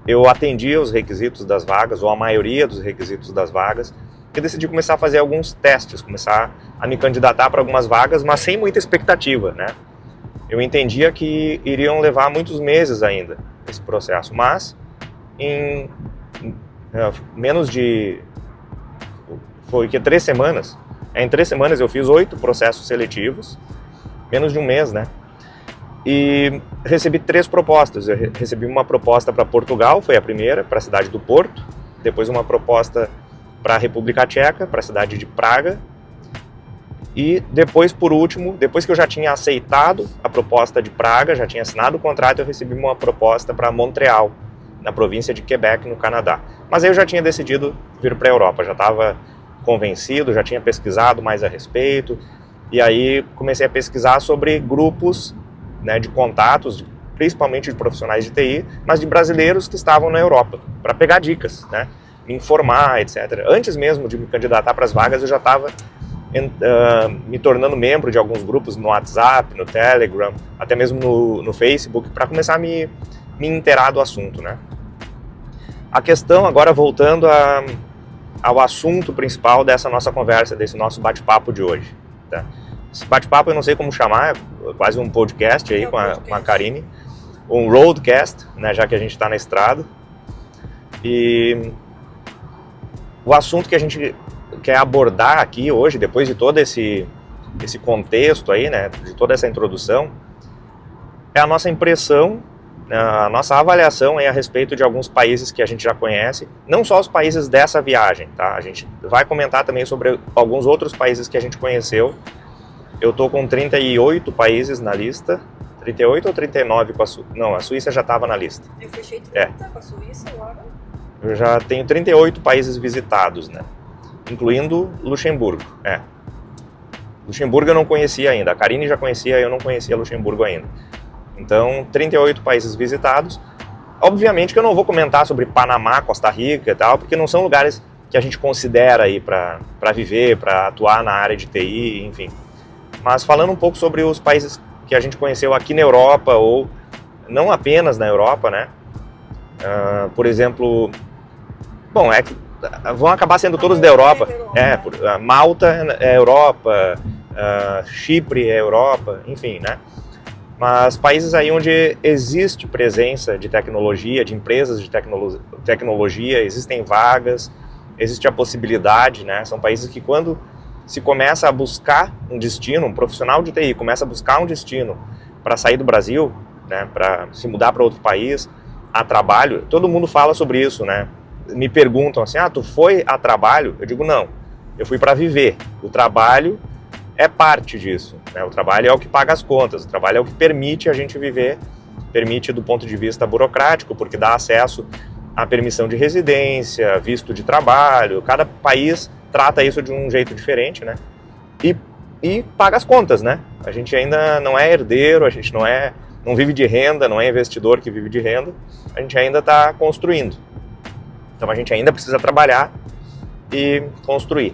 Eu atendia os requisitos das vagas, ou a maioria dos requisitos das vagas, e decidi começar a fazer alguns testes, começar a me candidatar para algumas vagas, mas sem muita expectativa, né? eu entendia que iriam levar muitos meses ainda esse processo, mas em menos de... foi que 3 semanas, em 3 semanas eu fiz 8 processos seletivos, menos de um mês, né? E recebi 3 propostas. Eu recebi uma proposta para Portugal, foi a primeira, para a cidade do Porto. Depois uma proposta para a República Tcheca, para a cidade de Praga. E depois, por último, depois que eu já tinha aceitado a proposta de Praga, já tinha assinado o contrato, eu recebi uma proposta para Montreal, na província de Quebec, no Canadá. Mas aí eu já tinha decidido vir para a Europa, já estava convencido, já tinha pesquisado mais a respeito. E aí comecei a pesquisar sobre grupos, né, de contatos, principalmente de profissionais de TI, mas de brasileiros que estavam na Europa, para pegar dicas, né, me informar, etc. Antes mesmo de me candidatar para as vagas, eu já estava me tornando membro de alguns grupos no WhatsApp, no Telegram, até mesmo no Facebook, para começar a me inteirar do assunto, né. A questão, agora voltando ao assunto principal dessa nossa conversa, desse nosso bate-papo de hoje, tá? Esse bate-papo eu não sei como chamar, é quase um podcast aí com a Karine, um roadcast, né, já que a gente está na estrada. E o assunto que a gente quer abordar aqui hoje, depois de todo esse contexto aí, né, de toda essa introdução, é a nossa impressão, a nossa avaliação aí a respeito de alguns países que a gente já conhece, não só os países dessa viagem, tá? A gente vai comentar também sobre alguns outros países que a gente conheceu. Eu tô com 38 países na lista. 38 ou 39 com a Suíça? Não, a Suíça já estava na lista. Eu fechei 30 com a Suíça agora. Eu já tenho 38 países visitados, né? Incluindo Luxemburgo. Luxemburgo eu não conhecia ainda. A Karine já conhecia, eu não conhecia Luxemburgo ainda. Então, 38 países visitados. Obviamente que eu não vou comentar sobre Panamá, Costa Rica e tal, porque não são lugares que a gente considera aí para viver, para atuar na área de TI, enfim. Mas falando um pouco sobre os países que a gente conheceu aqui na Europa, ou não apenas na Europa, né? Por exemplo, bom, é que vão acabar sendo todos da Europa. Malta é Europa, Chipre é Europa, enfim, né? Mas países aí onde existe presença de tecnologia, de empresas de tecnologia, existem vagas, existe a possibilidade, né? São países que quando se começa a buscar um destino, um profissional de TI começa a buscar um destino para sair do Brasil, né, para se mudar para outro país, a trabalho, todo mundo fala sobre isso, né? Me perguntam assim, tu foi a trabalho? Eu digo, não, eu fui para viver. O trabalho é parte disso, né? O trabalho é o que paga as contas, o trabalho é o que permite a gente viver, permite do ponto de vista burocrático, porque dá acesso à permissão de residência, visto de trabalho, cada país trata isso de um jeito diferente, né? E paga as contas, né? A gente ainda não é herdeiro, a gente não vive de renda, não é investidor que vive de renda, a gente ainda está construindo. Então a gente ainda precisa trabalhar e construir.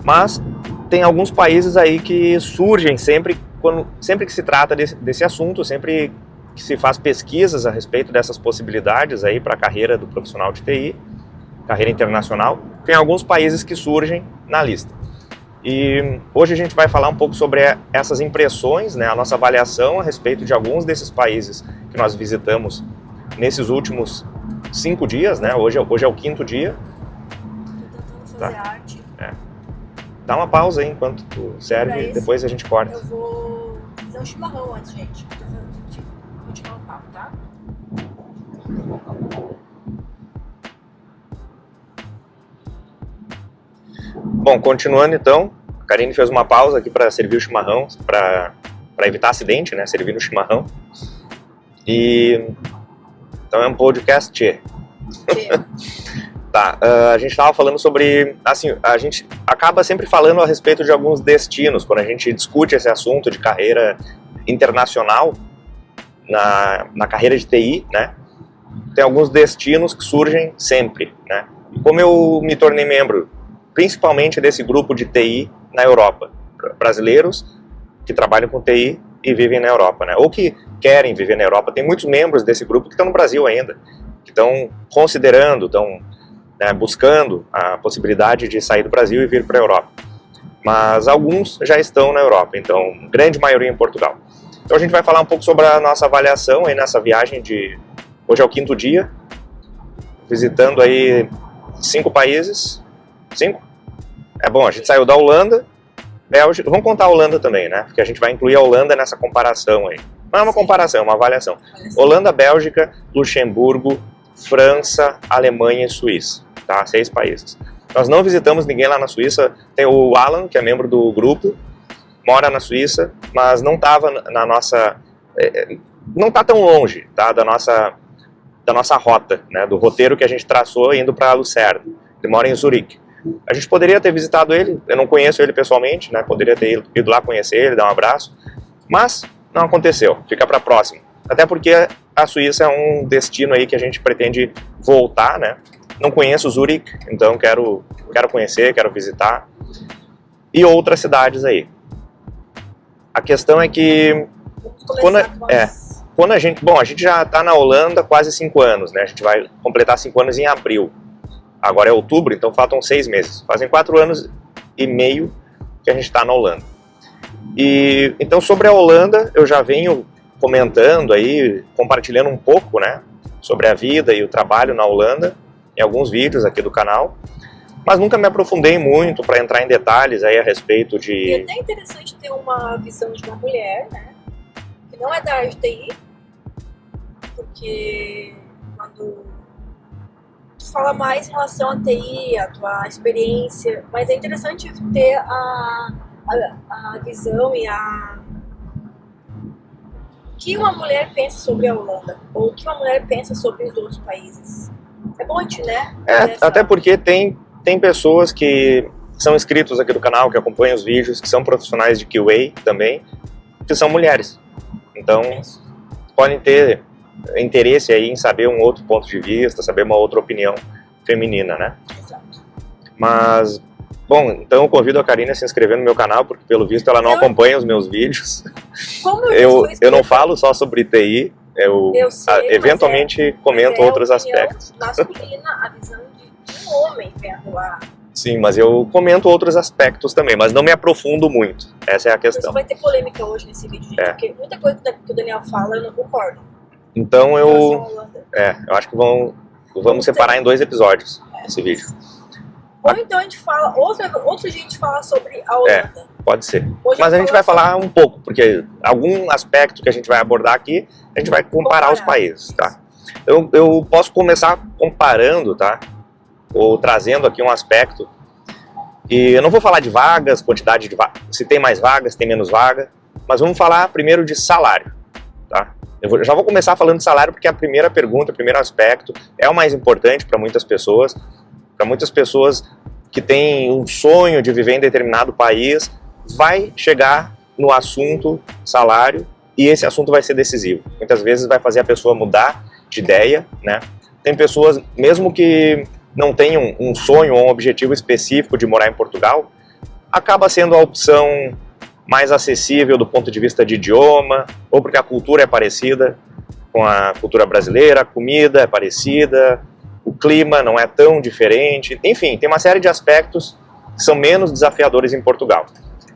Mas tem alguns países aí que surgem sempre que se trata desse assunto, sempre que se faz pesquisas a respeito dessas possibilidades aí para a carreira do profissional de TI, carreira internacional, tem alguns países que surgem na lista. E hoje a gente vai falar um pouco sobre essas impressões, né, a nossa avaliação a respeito de alguns desses países que nós visitamos nesses últimos 5 dias, né? Hoje é o 5º dia. Tô tentando fazer arte. Dá uma pausa aí enquanto tu serve e depois a gente corta. Eu vou fazer um chimarrão antes, gente. Tô fazendo continuar o papo, tá? Bom, continuando então, a Karine fez uma pausa aqui para servir o chimarrão, para evitar acidente, né? Servir no chimarrão. E então é um podcast. Tá, a gente estava falando sobre, assim, a gente acaba sempre falando a respeito de alguns destinos, quando a gente discute esse assunto de carreira internacional na carreira de TI, né? Tem alguns destinos que surgem sempre, né? E como eu me tornei membro, principalmente desse grupo de TI na Europa, brasileiros que trabalham com TI e vivem na Europa, né? Ou que querem viver na Europa, tem muitos membros desse grupo que estão no Brasil ainda, que estão considerando, estão buscando a possibilidade de sair do Brasil e vir para a Europa. Mas alguns já estão na Europa, então, grande maioria em Portugal. Então a gente vai falar um pouco sobre a nossa avaliação aí nessa viagem de... Hoje é o 5º dia, visitando aí 5 países. 5? É bom, a gente saiu da Holanda, Bélgica... Vamos contar a Holanda também, né? Porque a gente vai incluir a Holanda nessa comparação aí. Não é uma comparação, é uma avaliação. Holanda, Bélgica, Luxemburgo, França, Alemanha e Suíça. Tá? 6 países. Nós não visitamos ninguém lá na Suíça. Tem o Alan, que é membro do grupo, mora na Suíça, mas não estava na nossa... não está tão longe, tá? da nossa rota, né? Do roteiro que a gente traçou indo para Lucerne. Ele mora em Zurique. A gente poderia ter visitado ele, eu não conheço ele pessoalmente, né? Poderia ter ido lá conhecer ele, dar um abraço, mas não aconteceu, fica para a próxima. Até porque a Suíça é um destino aí que a gente pretende voltar, né? Não conheço Zurique, então quero conhecer, quero visitar. E outras cidades aí. A questão é que quando a gente já está na Holanda quase 5 anos, né? A gente vai completar 5 anos em abril. Agora é outubro, então faltam 6 meses. Fazem 4 anos e meio que a gente está na Holanda. E então sobre a Holanda eu já venho comentando aí, compartilhando um pouco, né? Sobre a vida e o trabalho na Holanda, em alguns vídeos aqui do canal. Mas nunca me aprofundei muito para entrar em detalhes aí a respeito de... E é até interessante ter uma visão de uma mulher, né? Que não é da área de TI, porque quando tu fala mais em relação à TI, a tua experiência, mas é interessante ter a visão e o que uma mulher pensa sobre a Holanda, ou o que uma mulher pensa sobre os outros países. É bom, né? Até porque tem pessoas que são inscritos aqui do canal, que acompanham os vídeos, que são profissionais de QA também, que são mulheres. Então, podem ter interesse aí em saber um outro ponto de vista, saber uma outra opinião feminina, né? Exato. Mas, bom, então eu convido a Karine a se inscrever no meu canal, porque pelo visto ela não acompanha os meus vídeos. Como eu não falo só sobre TI, eu sei, eventualmente comento outros aspectos. Masculina, a visão de um homem vendo a... Sim, mas eu comento outros aspectos também, mas não me aprofundo muito. Essa é a questão. Vai ter polêmica hoje nesse vídeo, gente, porque muita coisa que o Daniel fala eu não concordo. Então eu acho que vamos separar em 2 episódios esse vídeo. Ou então a gente fala, outro dia a gente fala sobre a Holanda. Pode ser. Mas a gente vai falar um pouco, porque algum aspecto que a gente vai abordar aqui, a gente vai comparar os países, tá? Eu posso começar comparando, tá? Ou trazendo aqui um aspecto. E eu não vou falar de vagas, quantidade de vagas, se tem mais vagas, se tem menos vaga, mas vamos falar primeiro de salário, tá? Já vou começar falando de salário porque a primeira pergunta, o primeiro aspecto é o mais importante para muitas pessoas que têm um sonho de viver em determinado país, vai chegar no assunto salário e esse assunto vai ser decisivo. Muitas vezes vai fazer a pessoa mudar de ideia, né? Tem pessoas, mesmo que não tenham um sonho ou um objetivo específico de morar em Portugal, acaba sendo a opção mais acessível do ponto de vista de idioma, ou porque a cultura é parecida com a cultura brasileira, a comida é parecida, o clima não é tão diferente, enfim, tem uma série de aspectos que são menos desafiadores em Portugal.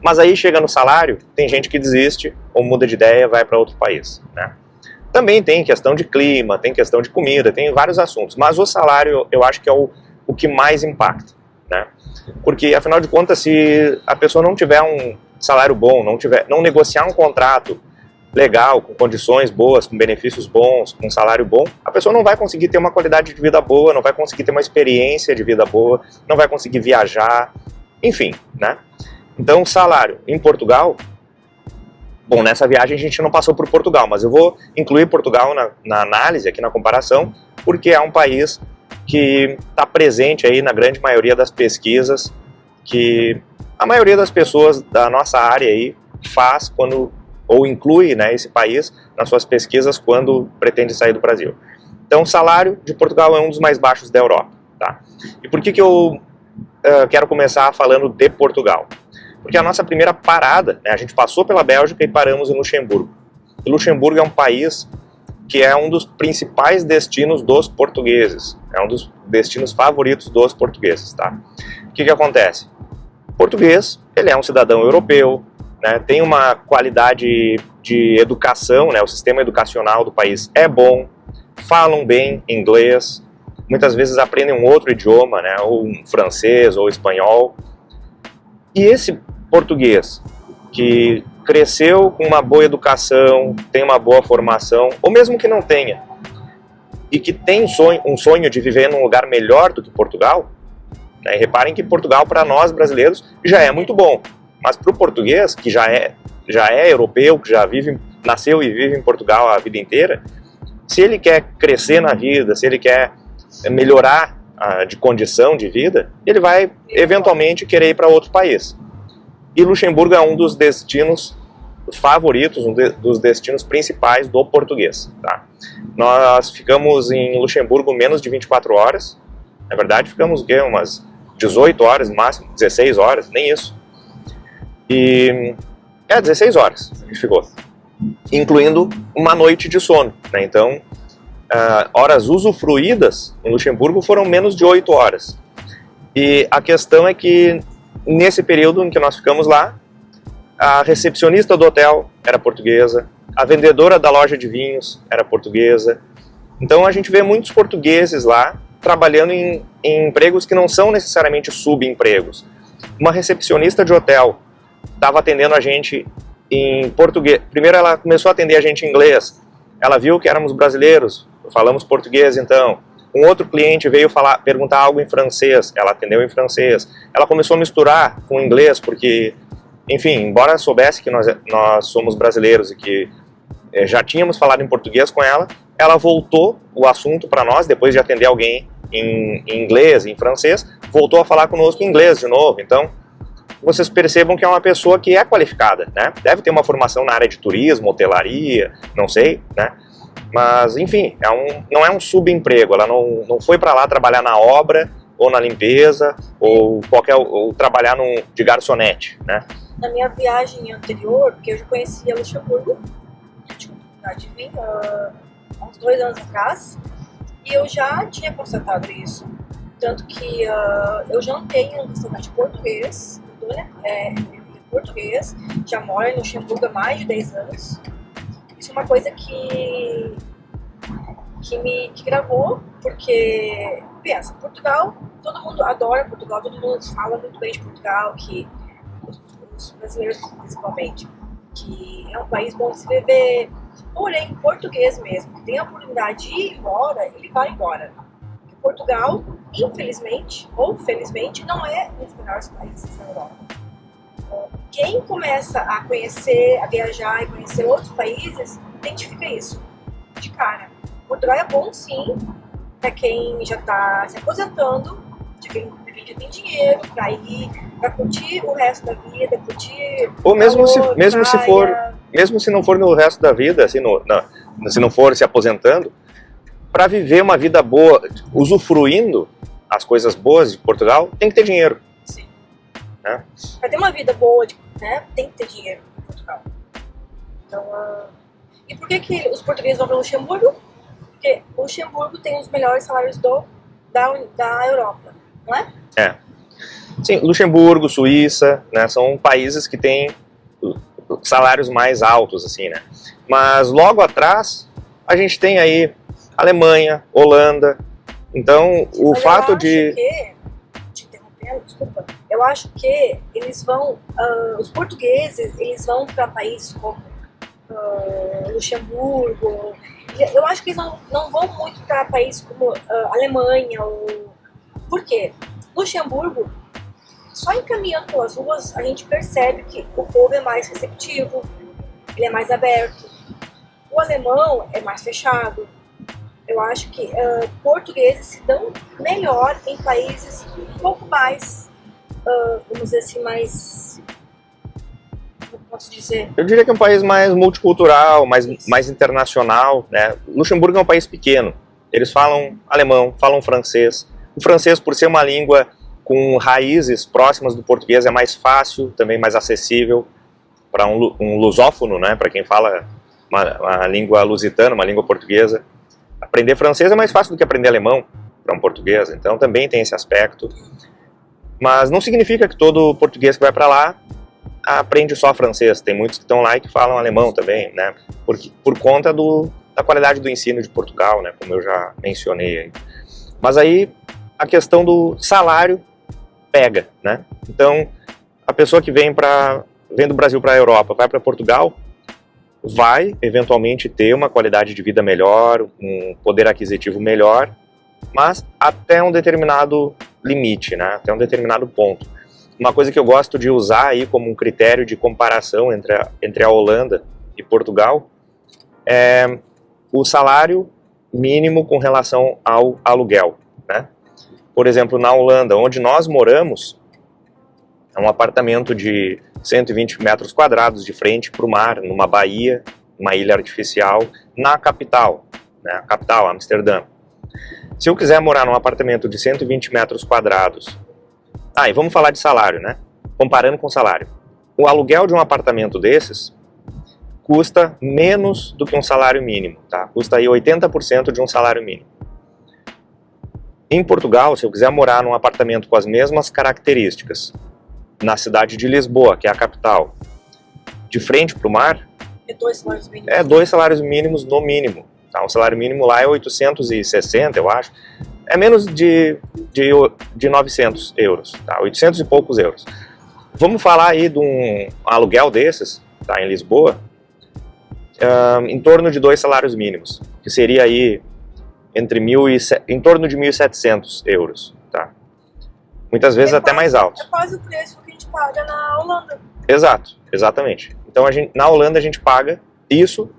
Mas aí chega no salário, tem gente que desiste ou muda de ideia, vai para outro país, né? Também tem questão de clima, tem questão de comida, tem vários assuntos, mas o salário eu acho que é o que mais impacta, né? Porque afinal de contas, se a pessoa não tiver um salário bom, não negociar um contrato legal, com condições boas, com benefícios bons, com salário bom, a pessoa não vai conseguir ter uma qualidade de vida boa, não vai conseguir ter uma experiência de vida boa, não vai conseguir viajar, enfim, né? Então, salário em Portugal, bom, nessa viagem a gente não passou por Portugal, mas eu vou incluir Portugal na análise, aqui na comparação, porque é um país que está presente aí na grande maioria das pesquisas que a maioria das pessoas da nossa área aí faz ou inclui, né, esse país nas suas pesquisas quando pretende sair do Brasil. Então o salário de Portugal é um dos mais baixos da Europa, tá? E por que eu quero começar falando de Portugal? Porque a nossa primeira parada, né, a gente passou pela Bélgica e paramos em Luxemburgo. E Luxemburgo é um país que é um dos principais destinos dos portugueses, é um dos destinos favoritos dos portugueses, tá? O que acontece? O português, ele é um cidadão europeu, né, tem uma qualidade de educação, né, o sistema educacional do país é bom, falam bem inglês, muitas vezes aprendem um outro idioma, né, ou um francês ou espanhol. E esse português que cresceu com uma boa educação, tem uma boa formação, ou mesmo que não tenha, e que tem um sonho de viver num lugar melhor do que Portugal, né? Reparem que Portugal, para nós brasileiros, já é muito bom, mas para o português, que já é europeu, que já nasceu e vive em Portugal a vida inteira, se ele quer crescer na vida, se ele quer melhorar de condição de vida, ele vai eventualmente querer ir para outro país. E Luxemburgo é um dos destinos favoritos, um dos destinos principais do português. Tá? Nós ficamos em Luxemburgo menos de 24 horas, na verdade ficamos umas 18 horas no máximo, 16 horas, nem isso. 16 horas a gente ficou, incluindo uma noite de sono, né? Então, horas usufruídas em Luxemburgo foram menos de 8 horas. E a questão é que, nesse período em que nós ficamos lá, a recepcionista do hotel era portuguesa, a vendedora da loja de vinhos era portuguesa. Então a gente vê muitos portugueses lá trabalhando em empregos que não são necessariamente subempregos. Uma recepcionista de hotel estava atendendo a gente em português. Primeiro ela começou a atender a gente em inglês. Ela viu que éramos brasileiros, falamos português então. Um outro cliente veio perguntar algo em francês, ela atendeu em francês. Ela começou a misturar com o inglês, porque, enfim, embora soubesse que nós somos brasileiros e que já tínhamos falado em português com ela, ela voltou o assunto para nós, depois de atender alguém em inglês, em francês, voltou a falar conosco em inglês de novo. Então, vocês percebam que é uma pessoa que é qualificada, né? Deve ter uma formação na área de turismo, hotelaria, não sei, né? Mas, enfim, não é um subemprego, ela não foi para lá trabalhar na obra, ou na limpeza, ou trabalhar de garçonete, né? Na minha viagem anterior, porque eu já conhecia Luxemburgo, eu tinha oportunidade de vir há uns 2 anos atrás, e eu já tinha constatado isso. Tanto que eu jantei em um restaurante português, já moro em Luxemburgo há mais de 10 anos. Isso é uma coisa que me gravou, porque, pensa, Portugal, todo mundo adora Portugal, todo mundo fala muito bem de Portugal, que os brasileiros principalmente, que é um país bom de se viver, porém, português mesmo, que tem a oportunidade de ir embora, ele vai embora. Porque Portugal, infelizmente, ou felizmente, não é um dos melhores países da Europa. Quem começa a conhecer, a viajar e conhecer outros países, identifica isso de cara. Portugal é bom sim, para quem já está se aposentando, de quem já tem dinheiro para ir, para curtir o resto da vida, curtir. Ou mesmo se não for no resto da vida, assim, se não for se aposentando, para viver uma vida boa, usufruindo as coisas boas de Portugal, tem que ter dinheiro. Sim. Né? Para ter uma vida boa, né, tem que ter dinheiro em Portugal. Então, e por que os portugueses vão para Luxemburgo? Porque Luxemburgo tem os melhores salários da Europa, não é? É. Sim, Luxemburgo, Suíça, né, são países que têm salários mais altos, assim, né? Mas logo atrás, a gente tem aí Alemanha, Holanda. Então, o fato de... Te interrompendo, desculpa. Eu acho que eles vão... os portugueses, eles vão para países como Luxemburgo. Eu acho que eles não vão muito para países como Alemanha. Por quê? Luxemburgo, só encaminhando pelas ruas, a gente percebe que o povo é mais receptivo, ele é mais aberto. O alemão é mais fechado. Eu acho que portugueses se dão melhor em países um pouco mais, vamos dizer assim, mais... Como posso dizer? Eu diria que é um país mais multicultural, mais internacional, né? Luxemburgo é um país pequeno. Eles falam alemão, falam francês. O francês, por ser uma língua com raízes próximas do português, é mais fácil, também mais acessível para um lusófono, né? Para quem fala uma língua lusitana, uma língua portuguesa. Aprender francês é mais fácil do que aprender alemão para um português, então também tem esse aspecto. Mas não significa que todo português que vai para lá aprende só francês, tem muitos que estão lá e que falam alemão também, né? Por conta da qualidade do ensino de Portugal, né? Como eu já mencionei aí. Mas aí a questão do salário pega, né? Então, a pessoa que vem do Brasil para a Europa, vai para Portugal, vai eventualmente ter uma qualidade de vida melhor, um poder aquisitivo melhor, mas até um determinado limite, né? Até um determinado ponto. Uma coisa que eu gosto de usar aí como um critério de comparação entre a Holanda e Portugal é o salário mínimo com relação ao aluguel, né? Por exemplo, na Holanda, onde nós moramos, é um apartamento de 120 metros quadrados de frente para o mar, numa baía, uma ilha artificial, na capital, né? A capital, Amsterdã. Se eu quiser morar num apartamento de 120 metros quadrados, e vamos falar de salário, né? Comparando com salário. O aluguel de um apartamento desses custa menos do que um salário mínimo, tá? Custa aí 80% de um salário mínimo. Em Portugal, se eu quiser morar num apartamento com as mesmas características, na cidade de Lisboa, que é a capital, de frente para o mar, é 2 salários mínimos. É 2 salários mínimos no mínimo. Tá? O salário mínimo lá é 860, eu acho. É menos de 900 euros, tá? 800 e poucos euros. Vamos falar aí de um aluguel desses, tá, em Lisboa, em torno de 2 salários mínimos, que seria aí em torno de 1.700 euros, tá? Muitas vezes até mais alto. É quase o preço que a gente paga na Holanda. Exato, exatamente. Então na Holanda a gente paga isso,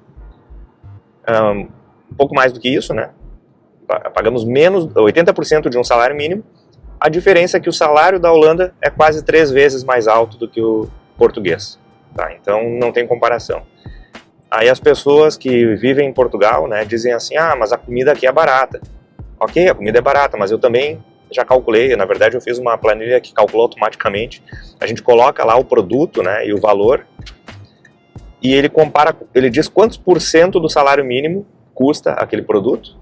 um pouco mais do que isso, né? Pagamos menos, 80% de um salário mínimo. A diferença é que o salário da Holanda é quase 3 vezes mais alto do que o português, tá? Então não tem comparação. Aí as pessoas que vivem em Portugal, né, dizem assim, mas a comida aqui é barata. Ok, a comida é barata, mas eu também já calculei, na verdade eu fiz uma planilha que calculou automaticamente. A gente coloca lá o produto, né, e o valor, e ele diz quantos % do salário mínimo custa aquele produto,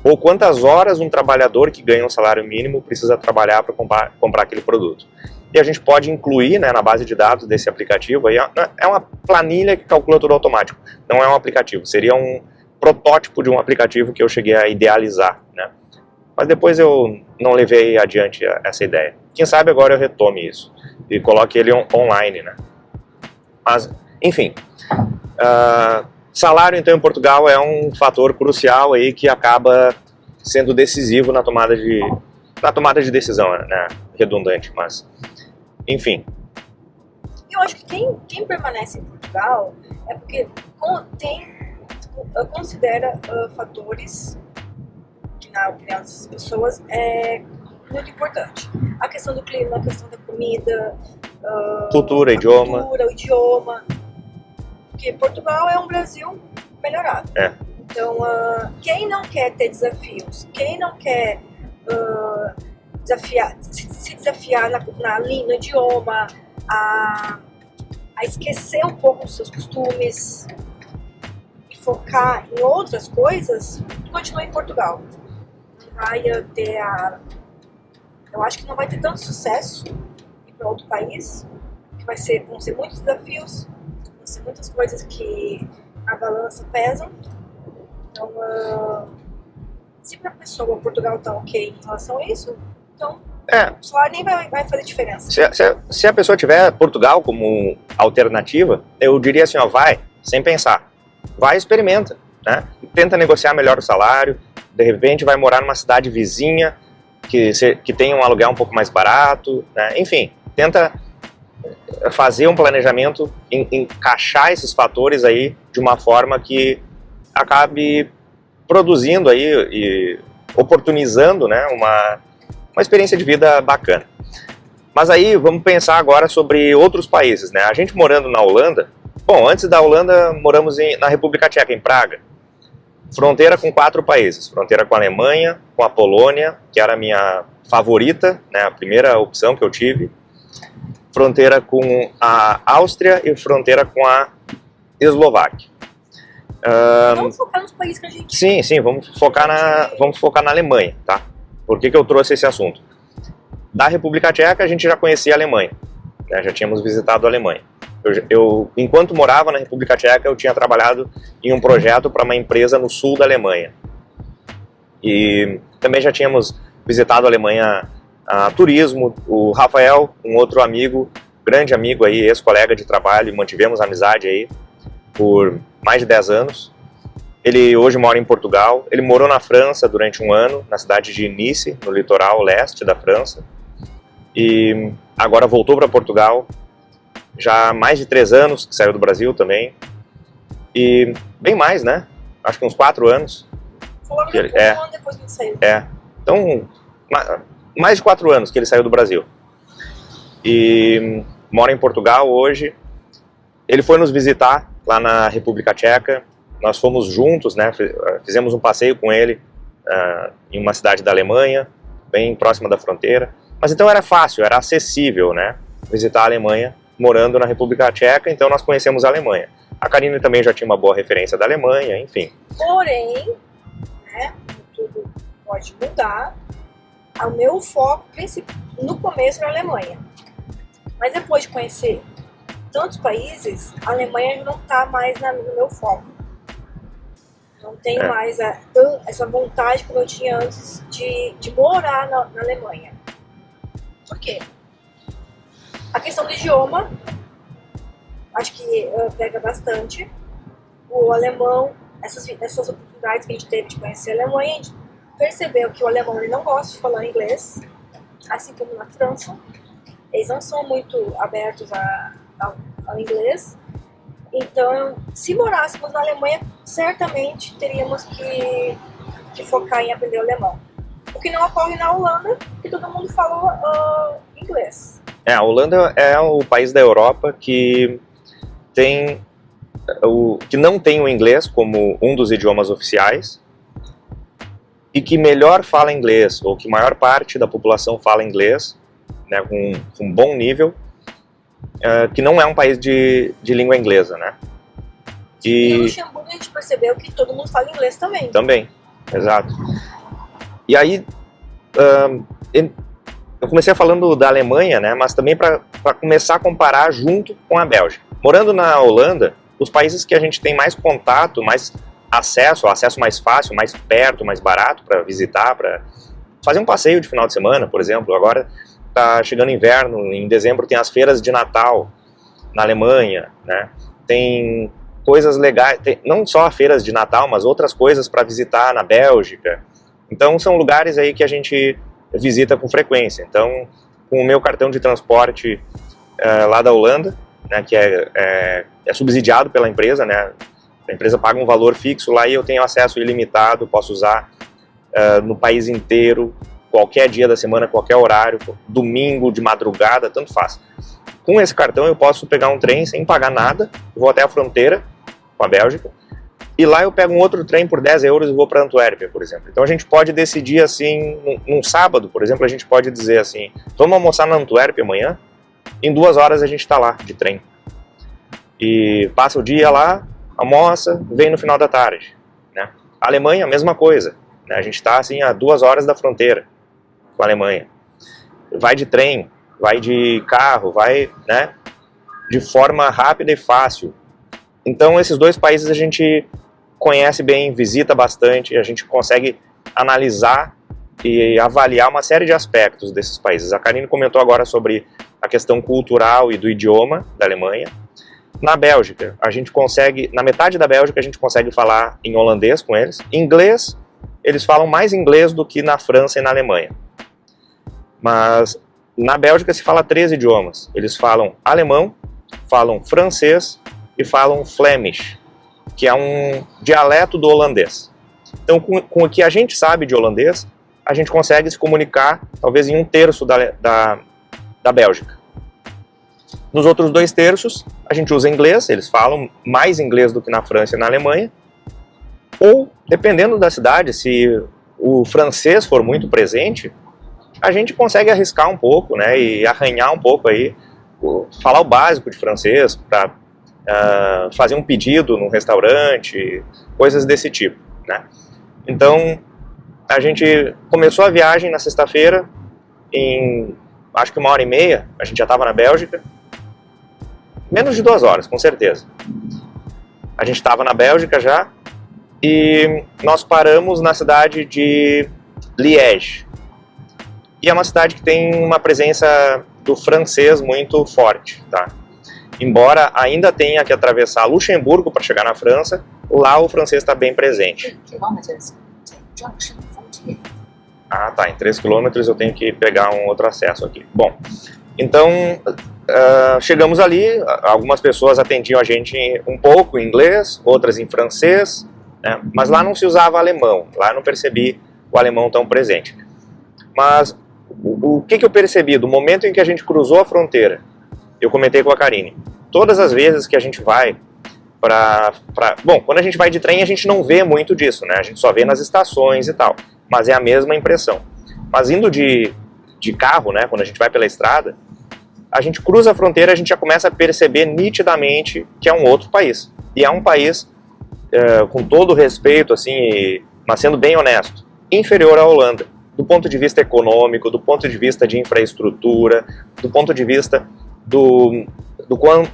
ou quantas horas um trabalhador que ganha um salário mínimo precisa trabalhar para comprar aquele produto. E a gente pode incluir, né, na base de dados desse aplicativo, aí, é uma planilha que calcula tudo automático, não é um aplicativo, seria um protótipo de um aplicativo que eu cheguei a idealizar, né? Mas depois eu não levei adiante essa ideia. Quem sabe agora eu retome isso e coloque ele online, né? Mas, enfim, salário então em Portugal é um fator crucial aí que acaba sendo decisivo na tomada de decisão, né? Redundante, mas enfim. Eu acho que quem permanece em Portugal é porque considera fatores que, na opinião das pessoas, é muito importante. A questão do clima, a questão da comida, cultura, o idioma. Porque Portugal é um Brasil melhorado. É. Então, quem não quer ter desafios, quem não quer se desafiar no idioma, a esquecer um pouco dos seus costumes e focar em outras coisas, continua em Portugal. Eu acho que não vai ter tanto sucesso ir para outro país, que vão ser muitos desafios, vão ser muitas coisas que a balança pesam. Então, se para a pessoa Portugal está ok em relação a isso, então o salário nem vai fazer diferença. Se a pessoa tiver Portugal como alternativa, eu diria assim, vai, sem pensar. Vai e experimenta, né? Tenta negociar melhor o salário, de repente vai morar numa cidade vizinha, que tem um aluguel um pouco mais barato, né? Enfim, tenta fazer um planejamento, encaixar esses fatores aí de uma forma que acabe produzindo aí e oportunizando, né, uma experiência de vida bacana. Mas aí vamos pensar agora sobre outros países, né? A gente morando na Holanda, bom, antes da Holanda moramos na República Tcheca, em Praga, fronteira com 4 países, fronteira com a Alemanha, com a Polônia, que era a minha favorita, né, a primeira opção que eu tive, fronteira com a Áustria e fronteira com a Eslováquia. Vamos focar nos países que a gente... Sim, vamos focar na Alemanha, tá? Por que eu trouxe esse assunto? Da República Tcheca a gente já conhecia a Alemanha, né? Já tínhamos visitado a Alemanha. Enquanto morava na República Tcheca, eu tinha trabalhado em um projeto para uma empresa no sul da Alemanha. E também já tínhamos visitado a Alemanha a turismo. O Rafael, um outro amigo, grande amigo aí, ex-colega de trabalho, mantivemos amizade aí por mais de 10 anos. Ele hoje mora em Portugal. Ele morou na França durante um ano, na cidade de Nice, no litoral leste da França. E agora voltou para Portugal. Já há mais de 3 anos que saiu do Brasil também. E bem mais, né? Acho que uns 4 anos. Foi um ano depois que ele saiu. Então, mais de 4 anos que ele saiu do Brasil. E mora em Portugal hoje. Ele foi nos visitar lá na República Tcheca. Nós fomos juntos, né? Fizemos um passeio com ele em uma cidade da Alemanha, bem próxima da fronteira. Mas então era fácil, era acessível, né? Visitar a Alemanha morando na República Tcheca, então nós conhecemos a Alemanha. A Karine também já tinha uma boa referência da Alemanha, enfim. Porém, né, tudo pode mudar. O meu foco no começo era a Alemanha. Mas depois de conhecer tantos países, a Alemanha não está mais no meu foco. Não tenho mais essa vontade como eu tinha antes de morar na Alemanha. Por quê? A questão do idioma, acho que pega bastante. O alemão, essas oportunidades que a gente teve de conhecer a Alemanha, a gente percebeu que o alemão ele não gosta de falar inglês, assim como na França. Eles não são muito abertos ao inglês. Então, se morássemos na Alemanha, certamente teríamos que focar em aprender o alemão. O que não ocorre na Holanda, que todo mundo fala inglês. A Holanda é o país da Europa que não tem o inglês como um dos idiomas oficiais e que melhor fala inglês, ou que maior parte da população fala inglês, né, com bom nível, que não é um país de língua inglesa, né? E no Luxemburgo a gente percebeu que todo mundo fala inglês também. Também, exato. E aí, eu comecei falando da Alemanha, né, mas também para começar a comparar junto com a Bélgica. Morando na Holanda, os países que a gente tem mais contato, mais acesso mais fácil, mais perto, mais barato para visitar, para fazer um passeio de final de semana, por exemplo. Agora está chegando inverno, em dezembro tem as feiras de Natal na Alemanha, né? Tem coisas legais, não só feiras de Natal, mas outras coisas para visitar na Bélgica. Então são lugares aí que a gente visita com frequência. Então, com o meu cartão de transporte lá da Holanda, né, que é subsidiado pela empresa, né? A empresa paga um valor fixo lá e eu tenho acesso ilimitado, posso usar no país inteiro, qualquer dia da semana, qualquer horário, domingo, de madrugada, tanto faz. Com esse cartão eu posso pegar um trem sem pagar nada, vou até a fronteira com a Bélgica, e lá eu pego um outro trem por 10 euros e vou para Antuérpia, por exemplo. Então a gente pode decidir assim, num sábado, por exemplo, a gente pode dizer assim, vamos almoçar na Antuérpia amanhã? Em 2 horas a gente está lá, de trem. E passa o dia lá, almoça, vem no final da tarde, né? A Alemanha, a mesma coisa, né? A gente está assim a 2 horas da fronteira com a Alemanha. Vai de trem, vai de carro, vai, né, de forma rápida e fácil. Então esses 2 países a gente conhece bem, visita bastante, a gente consegue analisar e avaliar uma série de aspectos desses países. A Karine comentou agora sobre a questão cultural e do idioma da Alemanha. Na Bélgica, a gente consegue, na metade da Bélgica a gente consegue falar em holandês com eles. Inglês, eles falam mais inglês do que na França e na Alemanha. Mas na Bélgica se fala 3 idiomas. Eles falam alemão, falam francês e falam Flemish, que é um dialeto do holandês. Então, com o que a gente sabe de holandês, a gente consegue se comunicar talvez em 1/3 da Bélgica. Nos outros 2/3, a gente usa inglês, eles falam mais inglês do que na França e na Alemanha. Ou, dependendo da cidade, se o francês for muito presente, a gente consegue arriscar um pouco, né, e arranhar um pouco aí, falar o básico de francês para fazer um pedido num restaurante, coisas desse tipo, né. Então, a gente começou a viagem na sexta-feira, em acho que 1h30, a gente já estava na Bélgica, Menos de 2 horas, com certeza. A gente estava na Bélgica já e nós paramos na cidade de Liège. E é uma cidade que tem uma presença do francês muito forte, tá? Embora ainda tenha que atravessar Luxemburgo para chegar na França, lá o francês está bem presente. Ah, tá, em 3 km eu tenho que pegar um outro acesso aqui. Bom, então chegamos ali, algumas pessoas atendiam a gente um pouco em inglês, outras em francês, né? Mas lá não se usava alemão, lá eu não percebi o alemão tão presente. Mas o que eu percebi do momento em que a gente cruzou a fronteira? Eu comentei com a Karine, todas as vezes que a gente vai bom, quando a gente vai de trem a gente não vê muito disso, né? A gente só vê nas estações e tal, mas é a mesma impressão. Mas indo de carro, né, quando a gente vai pela estrada, a gente cruza a fronteira, a gente já começa a perceber nitidamente que é um outro país. E é um país, com todo o respeito, assim, mas sendo bem honesto, inferior à Holanda. Do ponto de vista econômico, do ponto de vista de infraestrutura, do ponto de vista do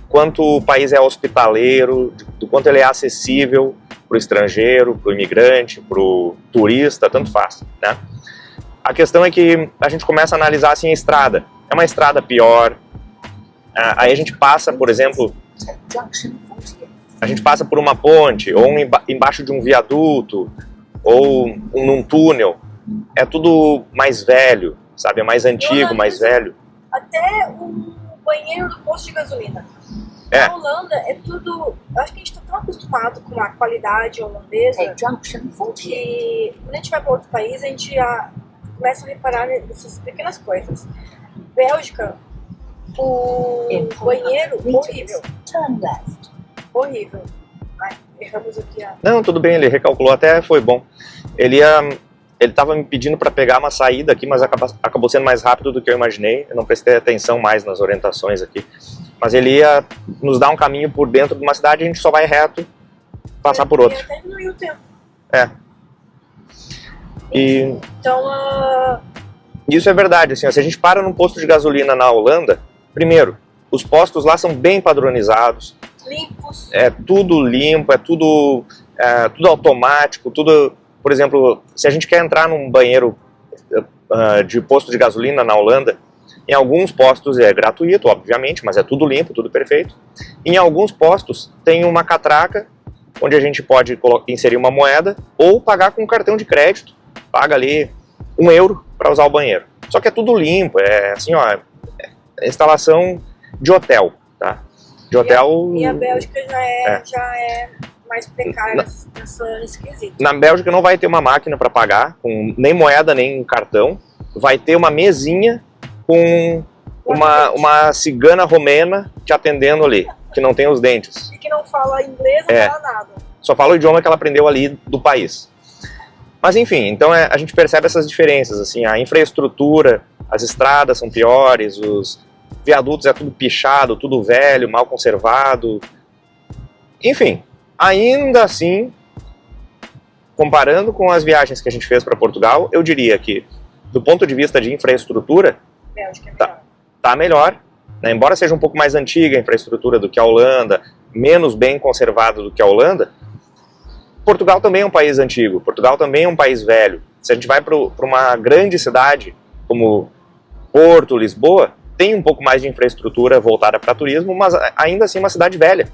quanto o país é hospitaleiro, do quanto ele é acessível para o estrangeiro, para o imigrante, para o turista, tanto faz, né? A questão é que a gente começa a analisar assim a estrada. É uma estrada pior. Aí a gente passa, por exemplo, a gente passa por uma ponte, ou embaixo de um viaduto, ou num túnel. É tudo mais velho, sabe? É mais antigo, mais velho. Até o banheiro do posto de gasolina. Na Holanda é tudo... Eu acho que a gente está tão acostumado com a qualidade holandesa que quando a gente vai para outros países a gente já começa a reparar nessas pequenas coisas. Bélgica, o banheiro horrível. Horrível. Ai, erramos aqui. Não, tudo bem, ele recalculou, até foi bom. Ele estava me pedindo para pegar uma saída aqui, mas acabou sendo mais rápido do que eu imaginei. Eu não prestei atenção mais nas orientações aqui. Mas ele ia nos dar um caminho por dentro de uma cidade e a gente só vai reto passar por outra. Até diminuir o tempo. Então, isso é verdade. Assim, se a gente para num posto de gasolina na Holanda, primeiro, os postos lá são bem padronizados. Limpos. É tudo limpo, é tudo automático, tudo... Por exemplo, se a gente quer entrar num banheiro de posto de gasolina na Holanda, em alguns postos é gratuito, obviamente, mas é tudo limpo, tudo perfeito. Em alguns postos tem uma catraca, onde a gente pode inserir uma moeda ou pagar com um cartão de crédito. Paga ali €1 para usar o banheiro. Só que é tudo limpo, é assim, ó, é instalação de hotel, tá? De hotel... E a Bélgica já é mais precária nesse quesito. Na Bélgica não vai ter uma máquina para pagar, com nem moeda nem cartão. Vai ter uma mesinha com uma cigana romena te atendendo ali, que não tem os dentes. E que não fala inglês, não fala nada. Só fala o idioma que ela aprendeu ali do país. Mas enfim, então a gente percebe essas diferenças, assim, a infraestrutura, as estradas são piores, os viadutos é tudo pichado, tudo velho, mal conservado. Enfim, ainda assim, comparando com as viagens que a gente fez para Portugal, eu diria que, do ponto de vista de infraestrutura, Bélgica é melhor. Tá melhor, né? Embora seja um pouco mais antiga a infraestrutura do que a Holanda, menos bem conservada do que a Holanda, Portugal também é um país antigo, Portugal também é um país velho. Se a gente vai para uma grande cidade, como Porto, Lisboa, tem um pouco mais de infraestrutura voltada para turismo, mas ainda assim é uma cidade velha.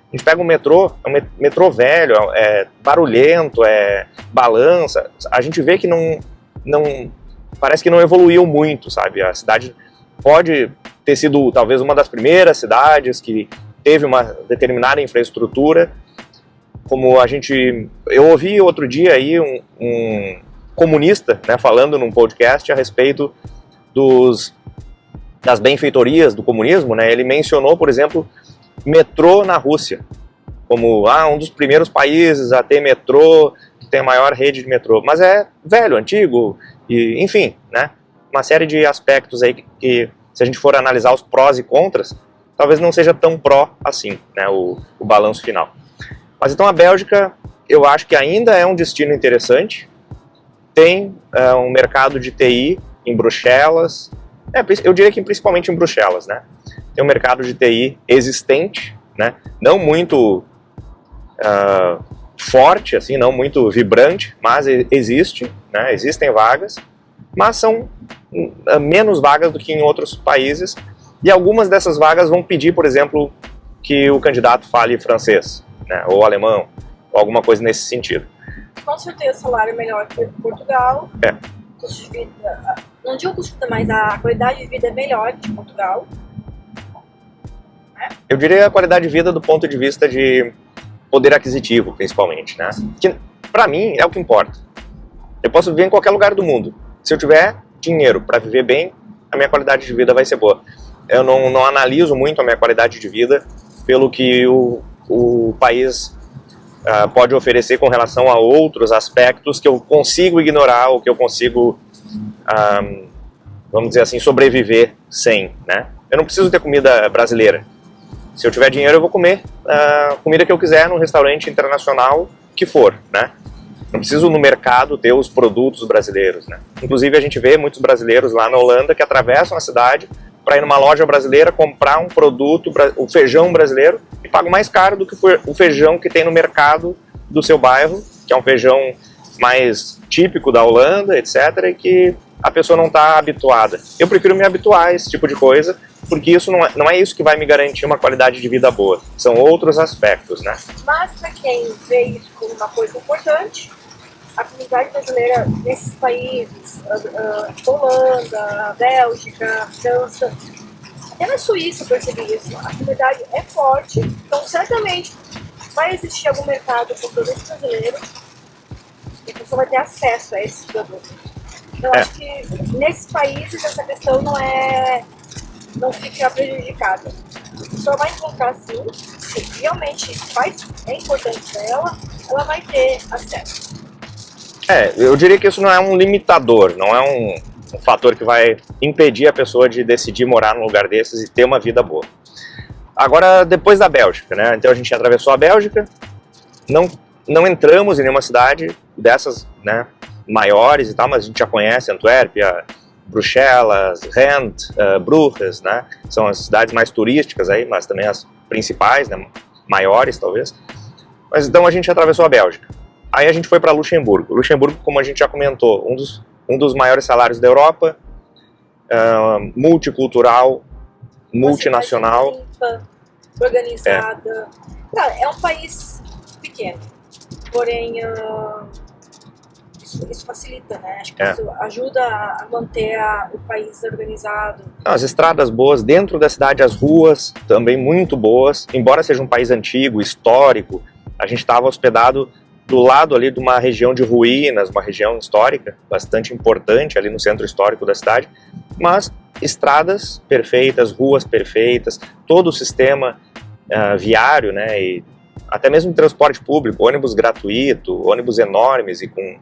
A gente pega um metrô, é um metrô velho, é barulhento, balança. A gente vê que parece que não evoluiu muito, sabe? A cidade pode ter sido talvez uma das primeiras cidades que teve uma determinada infraestrutura, como eu ouvi outro dia aí um comunista, né, falando num podcast a respeito das benfeitorias do comunismo, né? Ele mencionou, por exemplo, metrô na Rússia, como um dos primeiros países a ter metrô, que tem a maior rede de metrô, mas é velho, antigo, e enfim, né? Uma série de aspectos aí que se a gente for analisar os prós e contras, talvez não seja tão pró assim, né, o balanço final. Mas então a Bélgica, eu acho que ainda é um destino interessante, tem um mercado de TI em Bruxelas, eu diria que principalmente em Bruxelas, né? tem um mercado de TI existente, né? Não muito forte, assim, não muito vibrante, mas existe, né? Existem vagas, mas são menos vagas do que em outros países, e algumas dessas vagas vão pedir, por exemplo, que o candidato fale francês, né? Ou alemão, ou alguma coisa nesse sentido. Com certeza o salário é melhor que Portugal. Custo de vida, não digo custo de vida, mas a qualidade de vida é melhor que Portugal. Eu diria a qualidade de vida do ponto de vista de poder aquisitivo, principalmente, né? Que, pra mim, é o que importa. Eu posso viver em qualquer lugar do mundo. Se eu tiver dinheiro para viver bem, a minha qualidade de vida vai ser boa. Eu não analiso muito a minha qualidade de vida pelo que o país pode oferecer com relação a outros aspectos que eu consigo ignorar ou que eu consigo, vamos dizer assim, sobreviver sem, né? Eu não preciso ter comida brasileira. Se eu tiver dinheiro, eu vou comer a comida que eu quiser num restaurante internacional que for, né? Não preciso no mercado ter os produtos brasileiros, né? Inclusive a gente vê muitos brasileiros lá na Holanda que atravessam a cidade para ir numa loja brasileira comprar um produto, o feijão brasileiro, e pagam mais caro do que o feijão que tem no mercado do seu bairro, que é um feijão mais típico da Holanda, etc., e que a pessoa não está habituada. Eu prefiro me habituar a esse tipo de coisa, porque isso não é isso que vai me garantir uma qualidade de vida boa. São outros aspectos, né? Mas para quem vê isso como uma coisa importante, a comunidade brasileira nesses países, Holanda, Bélgica, França, até na Suíça eu percebi isso, a comunidade é forte, então certamente vai existir algum mercado com produtos brasileiros e a pessoa vai ter acesso a esses produtos. Eu acho que nesses países essa questão não fica prejudicada. A pessoa vai encontrar sim, se realmente é importante para ela, ela vai ter acesso. Eu diria que isso não é um limitador, não é um fator que vai impedir a pessoa de decidir morar num lugar desses e ter uma vida boa. Agora, depois da Bélgica, né? Então a gente atravessou a Bélgica, não entramos em nenhuma cidade dessas, né, maiores e tal, mas a gente já conhece Antuérpia, Bruxelas, Ghent, Bruges, né? São as cidades mais turísticas aí, mas também as principais, né, maiores talvez. Mas então a gente atravessou a Bélgica. Aí a gente foi para Luxemburgo. Luxemburgo, como a gente já comentou, um dos maiores salários da Europa, multicultural, multinacional. Limpa, organizada. É um país pequeno, porém isso facilita, né? Acho que isso ajuda a manter o país organizado. As estradas boas, dentro da cidade as ruas também muito boas, embora seja um país antigo, histórico, a gente estava hospedado do lado ali de uma região de ruínas, uma região histórica, bastante importante ali no centro histórico da cidade, mas estradas perfeitas, ruas perfeitas, todo o sistema viário, né, e até mesmo transporte público, ônibus gratuito, ônibus enormes e com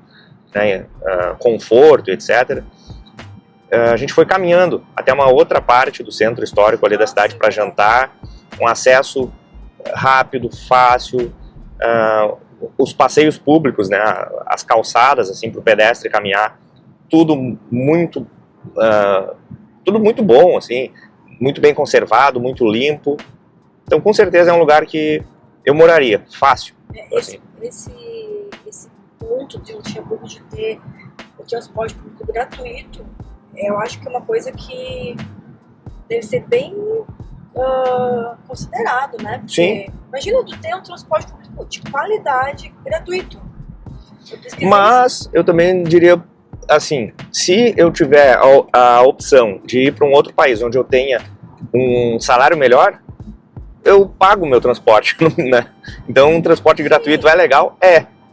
conforto, etc. A gente foi caminhando até uma outra parte do centro histórico ali da cidade para jantar, um acesso rápido, fácil, os passeios públicos, né, as calçadas assim para o pedestre caminhar, tudo muito bom, assim, muito bem conservado, muito limpo. Então, com certeza é um lugar que eu moraria, fácil. Esse ponto de Luxemburgo de ter o transporte público gratuito, eu acho que é uma coisa que deve ser bem considerado, né? Porque, sim. Imagina tu ter um transporte público de qualidade gratuito. Mas eu também diria assim, se eu tiver a opção de ir para um outro país onde eu tenha um salário melhor, eu pago o meu transporte, né? Então um transporte gratuito é legal?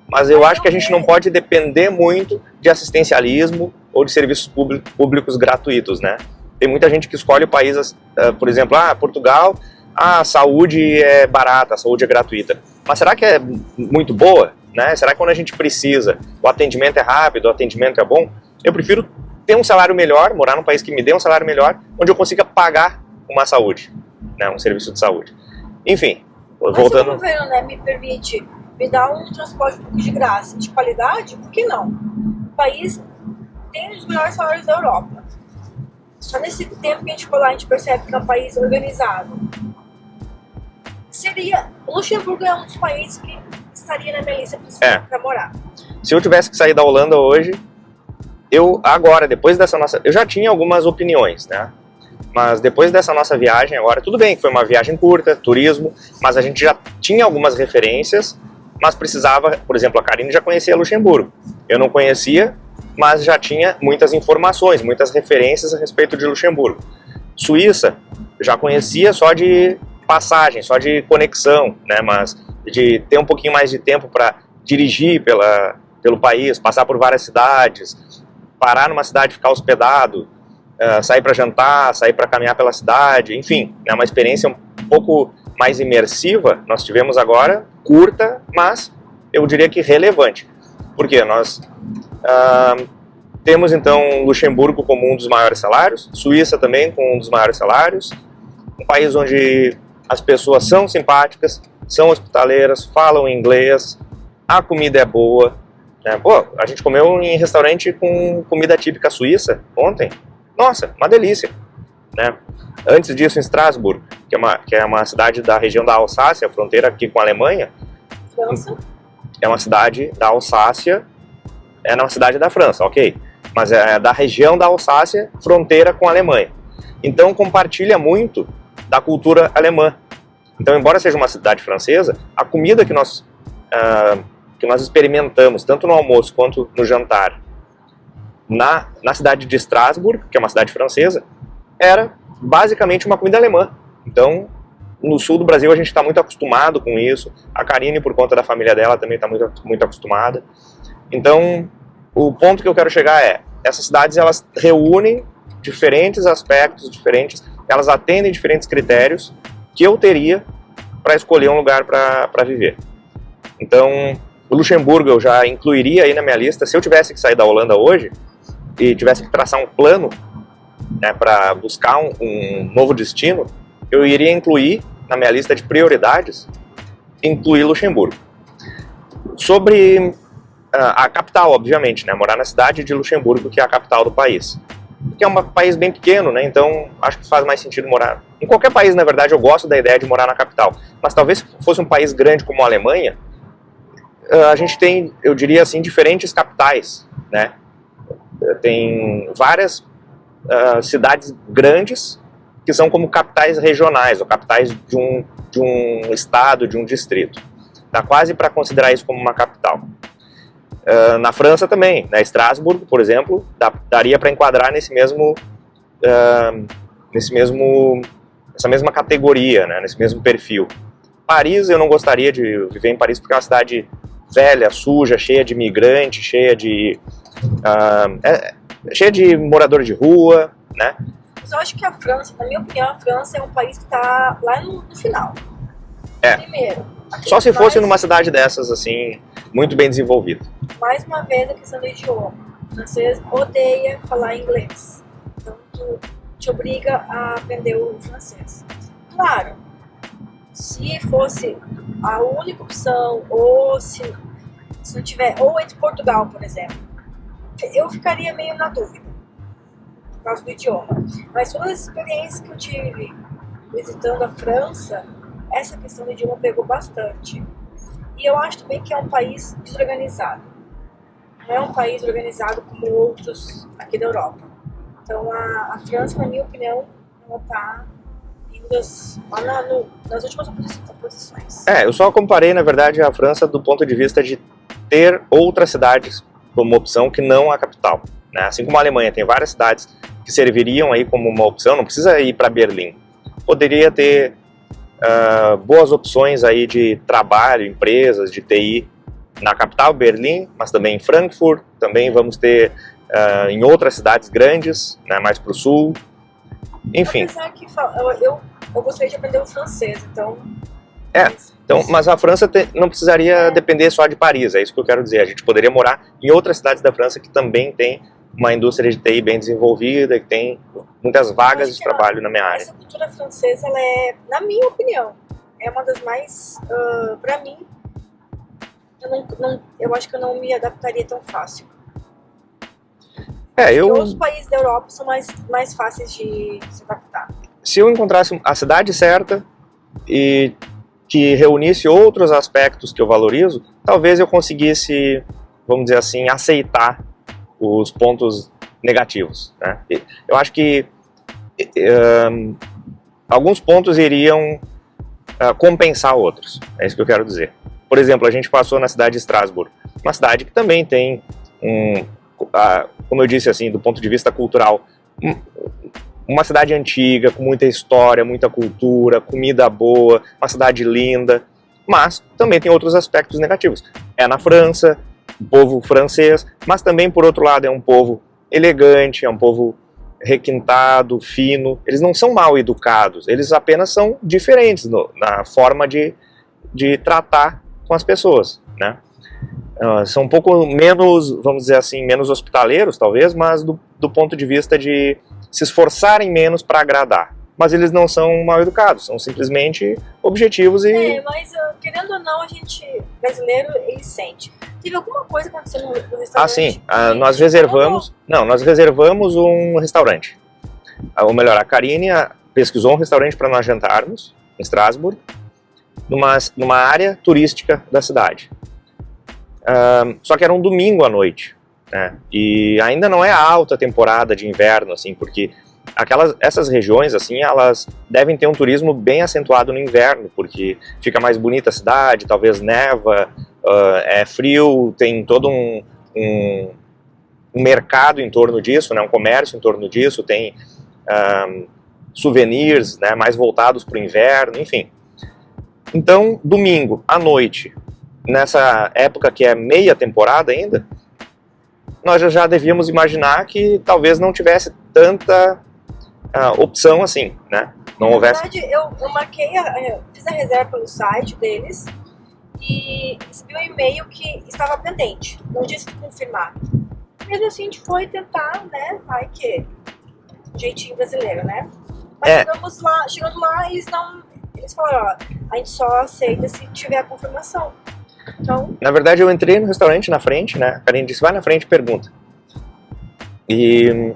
Mas eu acho que a gente não pode depender muito de assistencialismo ou de serviços públicos gratuitos, né? Tem muita gente que escolhe países, por exemplo, Portugal, a saúde é barata, a saúde é gratuita. Mas será que é muito boa? Né? Será que quando a gente precisa, o atendimento é rápido, o atendimento é bom? Eu prefiro ter um salário melhor, morar num país que me dê um salário melhor, onde eu consiga pagar uma saúde, né? Um serviço de saúde. Enfim, voltando... Mas se o governo, né, me permite me dar um transporte público de graça, de qualidade, por que não? O país tem um dos melhores salários da Europa. só nesse tempo que a gente ficou lá, a gente percebe que é um país organizado. O Luxemburgo é um dos países que estaria na minha lista para morar. Se eu tivesse que sair da Holanda hoje, depois dessa nossa... Eu já tinha algumas opiniões, né? Mas depois dessa nossa viagem agora, tudo bem que foi uma viagem curta, turismo, mas a gente já tinha algumas referências, mas precisava, por exemplo, a Karine já conhecia Luxemburgo. Eu não conhecia, mas já tinha muitas informações, muitas referências a respeito de Luxemburgo. Suíça, já conhecia só de passagem, só de conexão, né? Mas de ter um pouquinho mais de tempo para dirigir pelo país, passar por várias cidades, parar numa cidade e ficar hospedado, sair para jantar, sair para caminhar pela cidade, enfim, é uma experiência um pouco mais imersiva. Nós tivemos agora, curta, mas eu diria que relevante. Por quê? Nós temos então Luxemburgo como um dos maiores salários, Suíça também com um dos maiores salários, um país onde as pessoas são simpáticas, são hospitaleiras, falam inglês, a comida é boa, né? Pô, a gente comeu em restaurante com comida típica suíça ontem. Nossa, uma delícia, né? Antes disso, em Estrasburgo, que é uma cidade da região da Alsácia, fronteira aqui com a Alemanha. França. É uma cidade da Alsácia, é uma cidade da França, ok? Mas é da região da Alsácia, fronteira com a Alemanha. Então compartilha muito da cultura alemã. Então, embora seja uma cidade francesa, a comida que nós experimentamos, tanto no almoço quanto no jantar, na cidade de Estrasburgo, que é uma cidade francesa, era basicamente uma comida alemã. Então, no sul do Brasil a gente está muito acostumado com isso. A Karine, por conta da família dela, também está muito acostumada. Então, o ponto que eu quero chegar é, essas cidades elas reúnem diferentes aspectos, elas atendem diferentes critérios que eu teria para escolher um lugar para viver. Então, o Luxemburgo eu já incluiria aí na minha lista. Se eu tivesse que sair da Holanda hoje e tivesse que traçar um plano, né, para buscar um novo destino, eu iria incluir na minha lista de prioridades, incluir Luxemburgo. Sobre a capital, obviamente, né, morar na cidade de Luxemburgo, que é a capital do país. Porque é um país bem pequeno, né, então acho que faz mais sentido morar. Em qualquer país, na verdade, eu gosto da ideia de morar na capital. Mas talvez se fosse um país grande como a Alemanha, a gente tem, eu diria assim, diferentes capitais, né? Tem várias cidades grandes que são como capitais regionais, ou capitais de um estado, de um distrito. Dá quase para considerar isso como uma capital. Na França também, né? Estrasburgo, por exemplo, daria para enquadrar nessa mesma categoria, né? Nesse mesmo perfil. Paris, eu não gostaria de viver em Paris porque é uma cidade velha, suja, cheia de imigrante, cheia de morador de rua, né? Mas eu acho que a França, na minha opinião, a França é um país que está lá no final. Primeiro. Só se fosse numa cidade dessas, assim, muito bem desenvolvida. Mais uma vez a questão do idioma. O francês odeia falar inglês. Então tu te obriga a aprender o francês. Claro, se fosse a única opção, ou se não tiver, ou entre Portugal, por exemplo, eu ficaria meio na dúvida por causa do idioma. Mas todas as experiências que eu tive visitando a França, essa questão do idioma pegou bastante. E eu acho também que é um país desorganizado. Não é um país organizado como outros aqui da Europa. Então a França, na minha opinião, ela está indo nas últimas posições. Eu só comparei, na verdade, a França do ponto de vista de ter outras cidades como opção que não a capital, né? Assim como a Alemanha tem várias cidades que serviriam aí como uma opção, não precisa ir para Berlim. Poderia ter boas opções aí de trabalho, empresas de TI na capital, Berlim, mas também em Frankfurt, também vamos ter em outras cidades grandes, né, mais para o sul, enfim. Apesar que eu gostaria de aprender o francês, então... Mas a França não precisaria depender só de Paris, é isso que eu quero dizer. A gente poderia morar em outras cidades da França que também tem uma indústria de TI bem desenvolvida, que tem muitas vagas de trabalho na minha área. Essa cultura francesa, ela é, na minha opinião, é uma das mais, para mim, eu acho que eu não me adaptaria tão fácil. Porque os países da Europa são mais fáceis de se adaptar. Se eu encontrasse a cidade certa e que reunisse outros aspectos que eu valorizo, talvez eu conseguisse, vamos dizer assim, aceitar os pontos negativos, né? Eu acho que alguns pontos iriam compensar outros, é isso que eu quero dizer. Por exemplo, a gente passou na cidade de Estrasburgo, uma cidade que também tem, como eu disse assim, do ponto de vista cultural, uma cidade antiga, com muita história, muita cultura, comida boa, uma cidade linda, mas também tem outros aspectos negativos. É na França, o povo francês, mas também, por outro lado, é um povo elegante, é um povo requintado, fino. Eles não são mal educados, eles apenas são diferentes na forma de tratar com as pessoas, né? São um pouco menos, vamos dizer assim, menos hospitaleiros, talvez, mas do ponto de vista de se esforçarem menos para agradar. Mas eles não são mal educados, são simplesmente objetivos e... mas querendo ou não, a gente, brasileiro, ele sente. Teve alguma coisa acontecendo no restaurante? Ah, sim. Nós reservamos... Não, nós reservamos um restaurante. Ou melhor, a Karine pesquisou um restaurante para nós jantarmos, em Estrasburgo, numa área turística da cidade. Só que era um domingo à noite, né? E ainda não é a alta temporada de inverno, assim, porque essas regiões, assim, elas devem ter um turismo bem acentuado no inverno, porque fica mais bonita a cidade, talvez neva, é frio, tem todo um mercado em torno disso, né? Um comércio em torno disso, tem souvenirs, né, mais voltados para o inverno, enfim. Então, domingo à noite, nessa época que é meia temporada ainda, nós já devíamos imaginar que talvez não tivesse tanta opção assim, né? Não houvesse... Na verdade, eu marquei, fiz a reserva pelo site deles e recebi um e-mail que estava pendente, não disse confirmado. Mesmo assim, a gente foi tentar, né? Vai que jeitinho brasileiro, né? Mas chegando lá, eles falaram, ó, a gente só aceita se tiver a confirmação. Então... Na verdade, eu entrei no restaurante na frente, né? A Karine disse, vai na frente e pergunta. E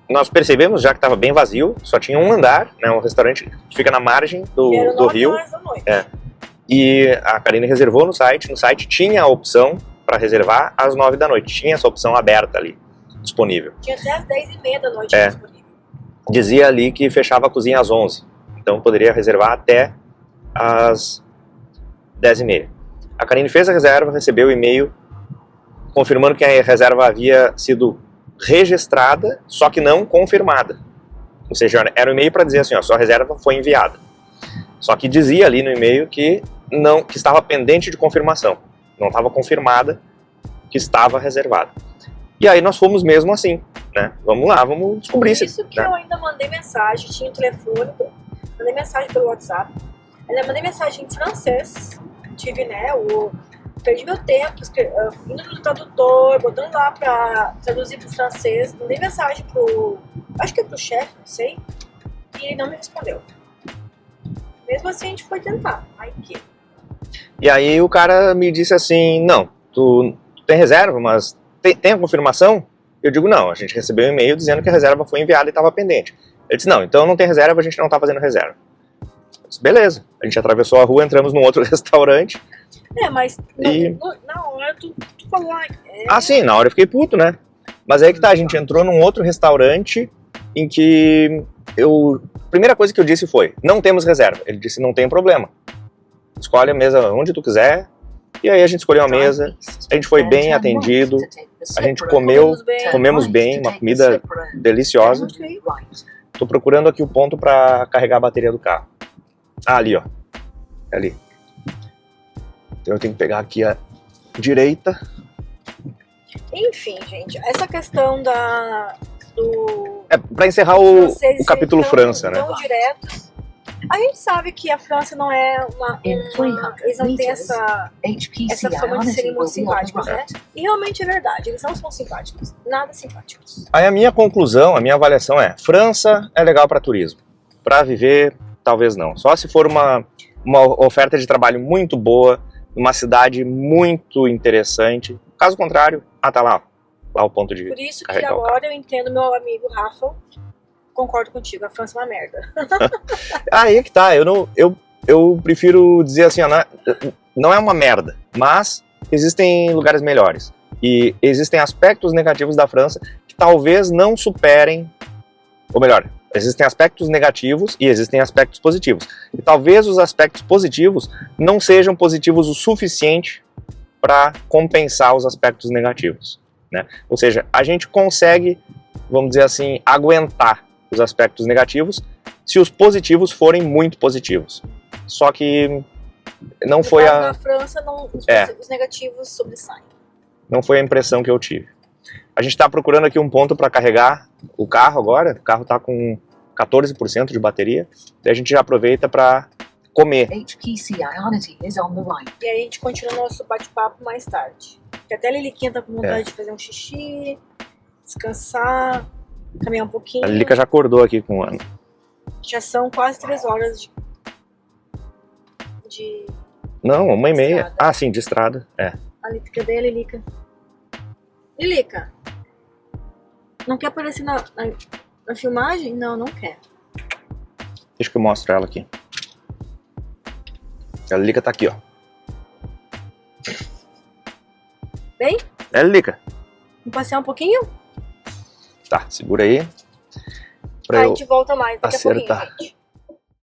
nós percebemos já que estava bem vazio, só tinha um andar, né? Um restaurante que fica na margem do rio. 9 horas da noite. E a Karine reservou no site tinha a opção para reservar às 9 da noite, tinha essa opção aberta ali, disponível. Tinha até às 10h30 da noite disponível. Dizia ali que fechava a cozinha às 11, então poderia reservar até às 10h30. A Karine fez a reserva, recebeu o e-mail confirmando que a reserva havia sido registrada, só que não confirmada. Ou seja, era um e-mail para dizer assim, ó, sua reserva foi enviada. Só que dizia ali no e-mail que estava pendente de confirmação. Não estava confirmada que estava reservada. E aí nós fomos mesmo assim, né? Vamos lá, vamos descobrir se... Isso que eu ainda mandei mensagem, tinha o telefone, mandei mensagem pelo WhatsApp, ainda mandei mensagem em francês, tive, né, perdi meu tempo, indo no tradutor, botando lá pra traduzir pro francês, mandei mensagem acho que é pro chefe, não sei, e ele não me respondeu. Mesmo assim a gente foi tentar, E aí o cara me disse assim, não, tu tem reserva, mas tem a confirmação? Eu digo, não, a gente recebeu um e-mail dizendo que a reserva foi enviada e estava pendente. Ele disse, não, então não tem reserva, a gente não está fazendo reserva. Eu disse, beleza, a gente atravessou a rua, entramos num outro restaurante. Mas na hora tu falou... Ah, sim, na hora eu fiquei puto, né? Mas aí que tá, a gente entrou num outro restaurante em que a primeira coisa que eu disse foi, não temos reserva. Ele disse, não tem problema. Escolhe a mesa onde tu quiser. E aí a gente escolheu a mesa, a gente foi bem atendido, a gente comemos bem, uma comida deliciosa. Tô procurando aqui o ponto para carregar a bateria do carro. Ah, ali, ó. Ali. Então eu tenho que pegar aqui a direita. Enfim, gente, essa questão do... Para encerrar o capítulo França, né? Tão diretos. A gente sabe que a França não é eles não têm essa fama de serem muito simpáticos, né? E realmente é verdade, eles não são simpáticos, nada simpáticos. Aí a minha conclusão, a minha avaliação é, França é legal para turismo, para viver talvez não, só se for uma oferta de trabalho muito boa, uma cidade muito interessante, caso contrário, tá lá, lá o ponto de Por isso que carregar o carro. agora eu entendo meu amigo Rafa, concordo contigo, a França é uma merda. Aí que tá, eu prefiro dizer assim, ó, não é uma merda, mas existem lugares melhores. E existem aspectos negativos da França que talvez não superem, ou melhor, existem aspectos negativos e existem aspectos positivos. E talvez os aspectos positivos não sejam positivos o suficiente para compensar os aspectos negativos, né? Ou seja, a gente consegue, vamos dizer assim, aguentar os aspectos negativos se os positivos forem muito positivos. Só que não foi Na França, os negativos sobressaem. Não foi a impressão que eu tive. A gente está procurando aqui um ponto para carregar o carro agora. O carro está com 14% de bateria. E a gente já aproveita para comer. E aí a gente continua nosso bate-papo mais tarde. Porque até a Liliquinha tá com vontade de fazer um xixi, descansar, caminhar um pouquinho. A Lilica já acordou aqui com o ano. Já são quase 3 horas de... Não, 1h30. Estrada. Ah, sim, de estrada. Cadê a Lilica? Lilica, não quer aparecer na filmagem? Não, não quer. Deixa que eu mostro ela aqui. A Lilica tá aqui, ó. Bem? Lilica. Vamos passear um pouquinho? Tá, segura aí. A gente volta mais daqui a pouquinho, acertar. gente.